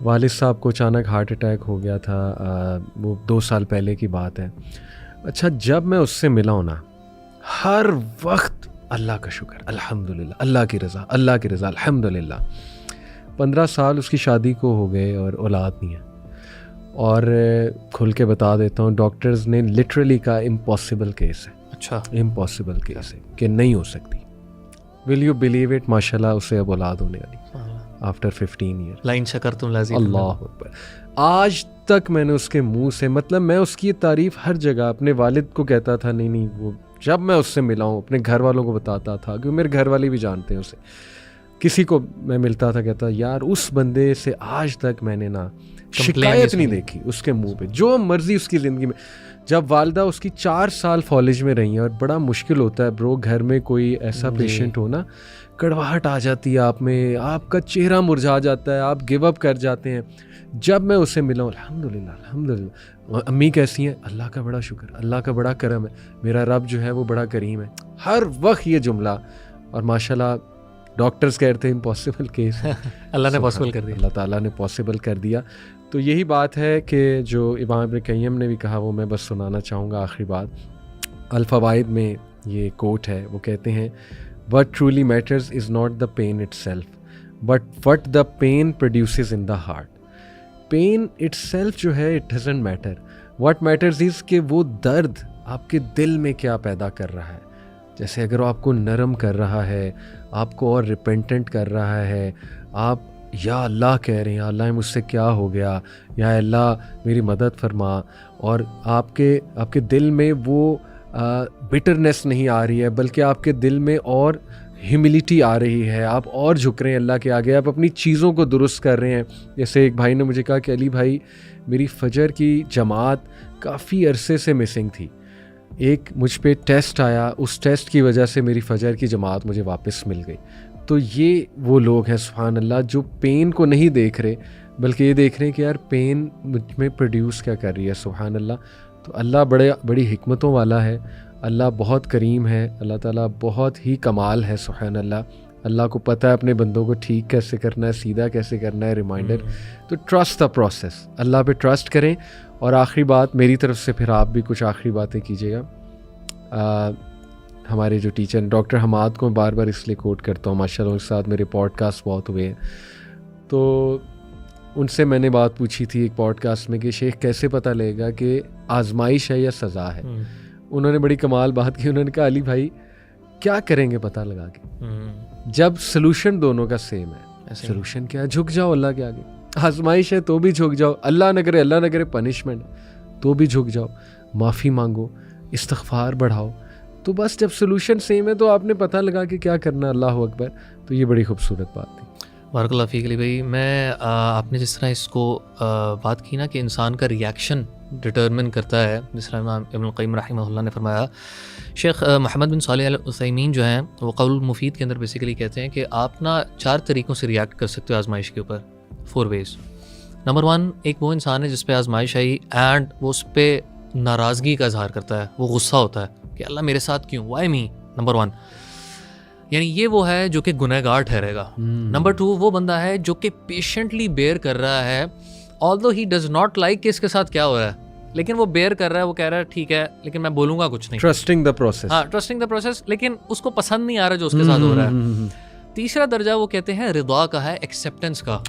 والد صاحب کو اچانک ہارٹ اٹیک ہو گیا تھا, وہ 2 سال پہلے کی بات ہے. اچھا, جب میں اس سے ملا ہوں نا, ہر وقت اللہ کا شکر, الحمدللہ, اللہ کی رضا, اللہ کی رضا, الحمدللہ. 15 سال اس کی شادی کو ہو گئے اور اولاد نہیں ہے. اور کھل کے بتا دیتا ہوں, ڈاکٹرز نے لٹرلی کہا امپاسبل کیس ہے. اچھا, امپاسبل کیس ہے کہ نہیں ہو سکتی. ول یو بلیو اٹ, ماشاء اللہ اسے اب اولاد ہونے والی آفٹر 15 ایئر. لائن شکرتم لازم. اللہ اکبر. آج تک میں نے اس کے منہ سے, مطلب میں اس کی یہ تعریف ہر جگہ اپنے والد کو کہتا تھا, نہیں وہ جب میں اس سے ملا ہوں اپنے گھر والوں کو بتاتا تھا, کیونکہ میرے گھر والے بھی جانتے ہیں اسے. کسی کو میں ملتا تھا کہتا یار اس بندے سے آج تک میں نے نا شکایت نہیں دیکھی اس کے منہ پہ, جو مرضی اس کی زندگی میں. جب والدہ اس کی 4 سال فالج میں رہی ہیں, اور بڑا مشکل ہوتا ہے برو گھر میں کوئی ایسا پیشنٹ ہو نا, کڑواہٹ آ جاتی ہے آپ میں, آپ کا چہرہ مرجھا جاتا ہے, آپ گیو اپ کر جاتے ہیں. جب میں اسے ملا ہوں, الحمدللہ الحمدللہ. امی کیسی ہیں؟ اللہ کا بڑا شکر, اللہ کا بڑا کرم ہے, میرا رب جو ہے وہ بڑا کریم ہے. ہر وقت یہ جملہ. اور ماشاءاللہ ڈاکٹرز کہتے ہیں امپاسبل کیس, اللہ نے پاسبل کر دیا, اللہ تعالیٰ نے پاسبل کر دیا. تو یہی بات ہے کہ جو امام ابن قیم نے بھی کہا, وہ میں بس سنانا چاہوں گا آخری بات. الفوائد میں یہ کوٹ ہے, وہ کہتے ہیں what truly matters is not the pain itself but what the pain produces in the heart. pain itself جو ہے it doesn't matter, what matters is کہ وہ درد آپ کے دل میں کیا پیدا کر رہا ہے. جیسے اگر وہ آپ کو نرم کر رہا ہے, آپ کو اور ریپینٹنٹ کر رہا ہے, آپ یا اللہ کہہ رہے ہیں, یا اللہ مجھ سے کیا ہو گیا, یا اللہ میری مدد فرما, اور آپ کے دل میں وہ بٹرنس نہیں آ رہی ہے, بلکہ آپ کے دل میں اور ہیوملٹی آ رہی ہے, آپ اور جھک رہے ہیں اللہ کے آگے, آپ اپنی چیزوں کو درست کر رہے ہیں. جیسے ایک بھائی نے مجھے کہا کہ علی بھائی میری فجر کی جماعت کافی عرصے سے مسنگ تھی, ایک مجھ پہ ٹیسٹ آیا, اس ٹیسٹ کی وجہ سے میری فجر کی جماعت مجھے واپس مل گئی. تو یہ وہ لوگ ہیں سبحان اللہ جو پین کو نہیں دیکھ رہے, بلکہ یہ دیکھ رہے ہیں کہ یار پین مجھ میں پروڈیوس کیا کر رہی ہے. سبحان اللہ. تو اللہ بڑی حکمتوں والا ہے, اللہ بہت کریم ہے, اللہ تعالیٰ بہت ہی کمال ہے. سبحان اللہ. اللہ کو پتہ ہے اپنے بندوں کو ٹھیک کیسے کرنا ہے, سیدھا کیسے کرنا ہے. ریمائنڈر, تو ٹرسٹ دا پروسیس, اللہ پہ ٹرسٹ کریں. اور آخری بات میری طرف سے, پھر آپ بھی کچھ آخری باتیں کیجیے گا. ہمارے جو ٹیچر ڈاکٹر حماد کو میں بار بار اس لیے کوٹ کرتا ہوں, ماشاء اللہ ان کے ساتھ میرے پوڈ کاسٹ بہت ہوئے ہیں. تو ان سے میں نے بات پوچھی تھی ایک پوڈ کاسٹ میں کہ شیخ کیسے پتہ لگے گا کہ آزمائش ہے یا سزا ہے. انہوں نے بڑی کمال بات کی, انہوں نے کہا علی بھائی کیا کریں گے پتہ لگا کے, جب سلوشن دونوں کا سیم ہے. سلوشن کیا ہے؟ جھک جاؤ اللہ کے آگے. آزمائش ہے تو بھی جھک جاؤ, اللہ نہ کرے پنشمنٹ تو بھی جھک جاؤ, معافی مانگو, استغفار بڑھاؤ. تو بس جب سلوشن سیم ہے تو آپ نے پتہ لگا کہ کیا کرنا. اللہ اکبر. تو یہ بڑی خوبصورت بات تھی. بارک اللہ فیک علی بھائی. میں آپ نے جس طرح اس کو بات کی نا کہ انسان کا ریئیکشن ڈٹرمن کرتا ہے, جس طرح امام ابن القیم رحمہ اللہ نے فرمایا, شیخ محمد بن صالح العثیمین جو ہیں وہ قول مفید کے اندر بیسیکلی کہتے ہیں کہ آپ نا 4 طریقوں سے ریئیکٹ کر سکتے ہو آزمائش کے اوپر, 4 ways. نمبر 1, ایک وہ انسان ہے جس پہ آزمائش آئی اینڈ وہ اس پہ ناراضگی کا اظہار کرتا ہے, وہ غصہ ہوتا ہے کہ اللہ میرے ساتھ کیوں, وائی می. نمبر 1 یعنی یہ وہ ہے جو کہ گنہگار ٹھہرے گا. نمبر 2 وہ بندہ ہے جو کہ پیشنٹلی بیئر کر رہا ہے, although he does not like کہ اس کے ساتھ کیا ہو رہا ہے, لیکن وہ بیئر کر رہا ہے, وہ کہہ رہا ہے ٹھیک ہے لیکن میں بولوں گا کچھ نہیں. Trusting the process. ہاں, ٹرسٹنگ دا پروسیس, لیکن اس کو پسند نہیں آ رہا جو اس کے ساتھ ہو رہا ہے. تیسرا درجہ وہ کہتے ہیں رضا کا ہے, ایکسیپٹنس کا.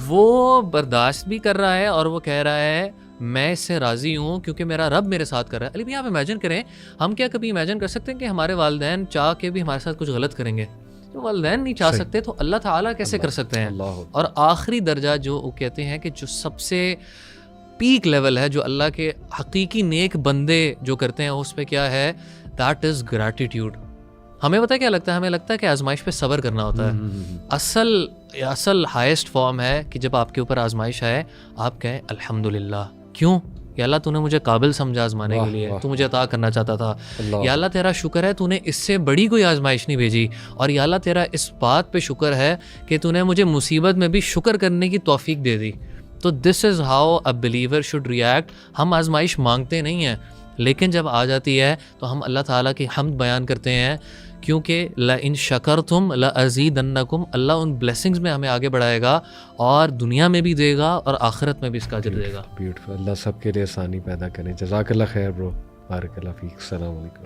وہ برداشت بھی کر رہا ہے اور وہ کہہ رہا ہے میں اس سے راضی ہوں کیونکہ میرا رب میرے ساتھ کر رہا ہے. علی بھائی آپ امیجن کریں, ہم کیا کبھی امیجن کر سکتے ہیں کہ ہمارے والدین چاہ کے بھی ہمارے ساتھ کچھ غلط کریں گے؟ والدین نہیں چاہ سکتے تو اللہ تعالیٰ کیسے کر سکتے ہیں. اور آخری درجہ جو وہ کہتے ہیں کہ جو سب سے پیک لیول ہے جو اللہ کے حقیقی نیک بندے جو کرتے ہیں اس پہ کیا ہے, دیٹ از گریٹیٹیوڈ. ہمیں پتہ ہے کیا لگتا ہے, ہمیں لگتا ہے کہ آزمائش پہ صبر کرنا ہوتا ہے. اصل ہائیسٹ فارم ہے کہ جب آپ کے اوپر آزمائش آئے آپ کہیں الحمدللہ. کیوں؟ یا اللہ تو نے مجھے قابل سمجھا آزمانے کے لیے, تو مجھے عطا کرنا چاہتا تھا. یا اللہ تیرا شکر ہے تو نے اس سے بڑی کوئی آزمائش نہیں بھیجی. اور یا اللہ تیرا اس بات پہ شکر ہے کہ تو نے مجھے مصیبت میں بھی شکر کرنے کی توفیق دے دی. تو this is how a believer should react. ہم آزمائش مانگتے نہیں ہیں, لیکن جب آ جاتی ہے تو ہم اللہ تعالیٰ کی حمد بیان کرتے ہیں, کیونکہ لَإِن شَكَرْتُمْ لَأَزِيدَنَّكُمْ. اللہ ان بلیسنگز میں ہمیں آگے بڑھائے گا اور دنیا میں بھی دے گا اور آخرت میں بھی اس کا اجر دے گا. بیوٹیفل. اللہ سب کے لیے آسانی پیدا کرے. جزاک اللہ خیر برو, بارک اللہ فیک. السلام علیکم.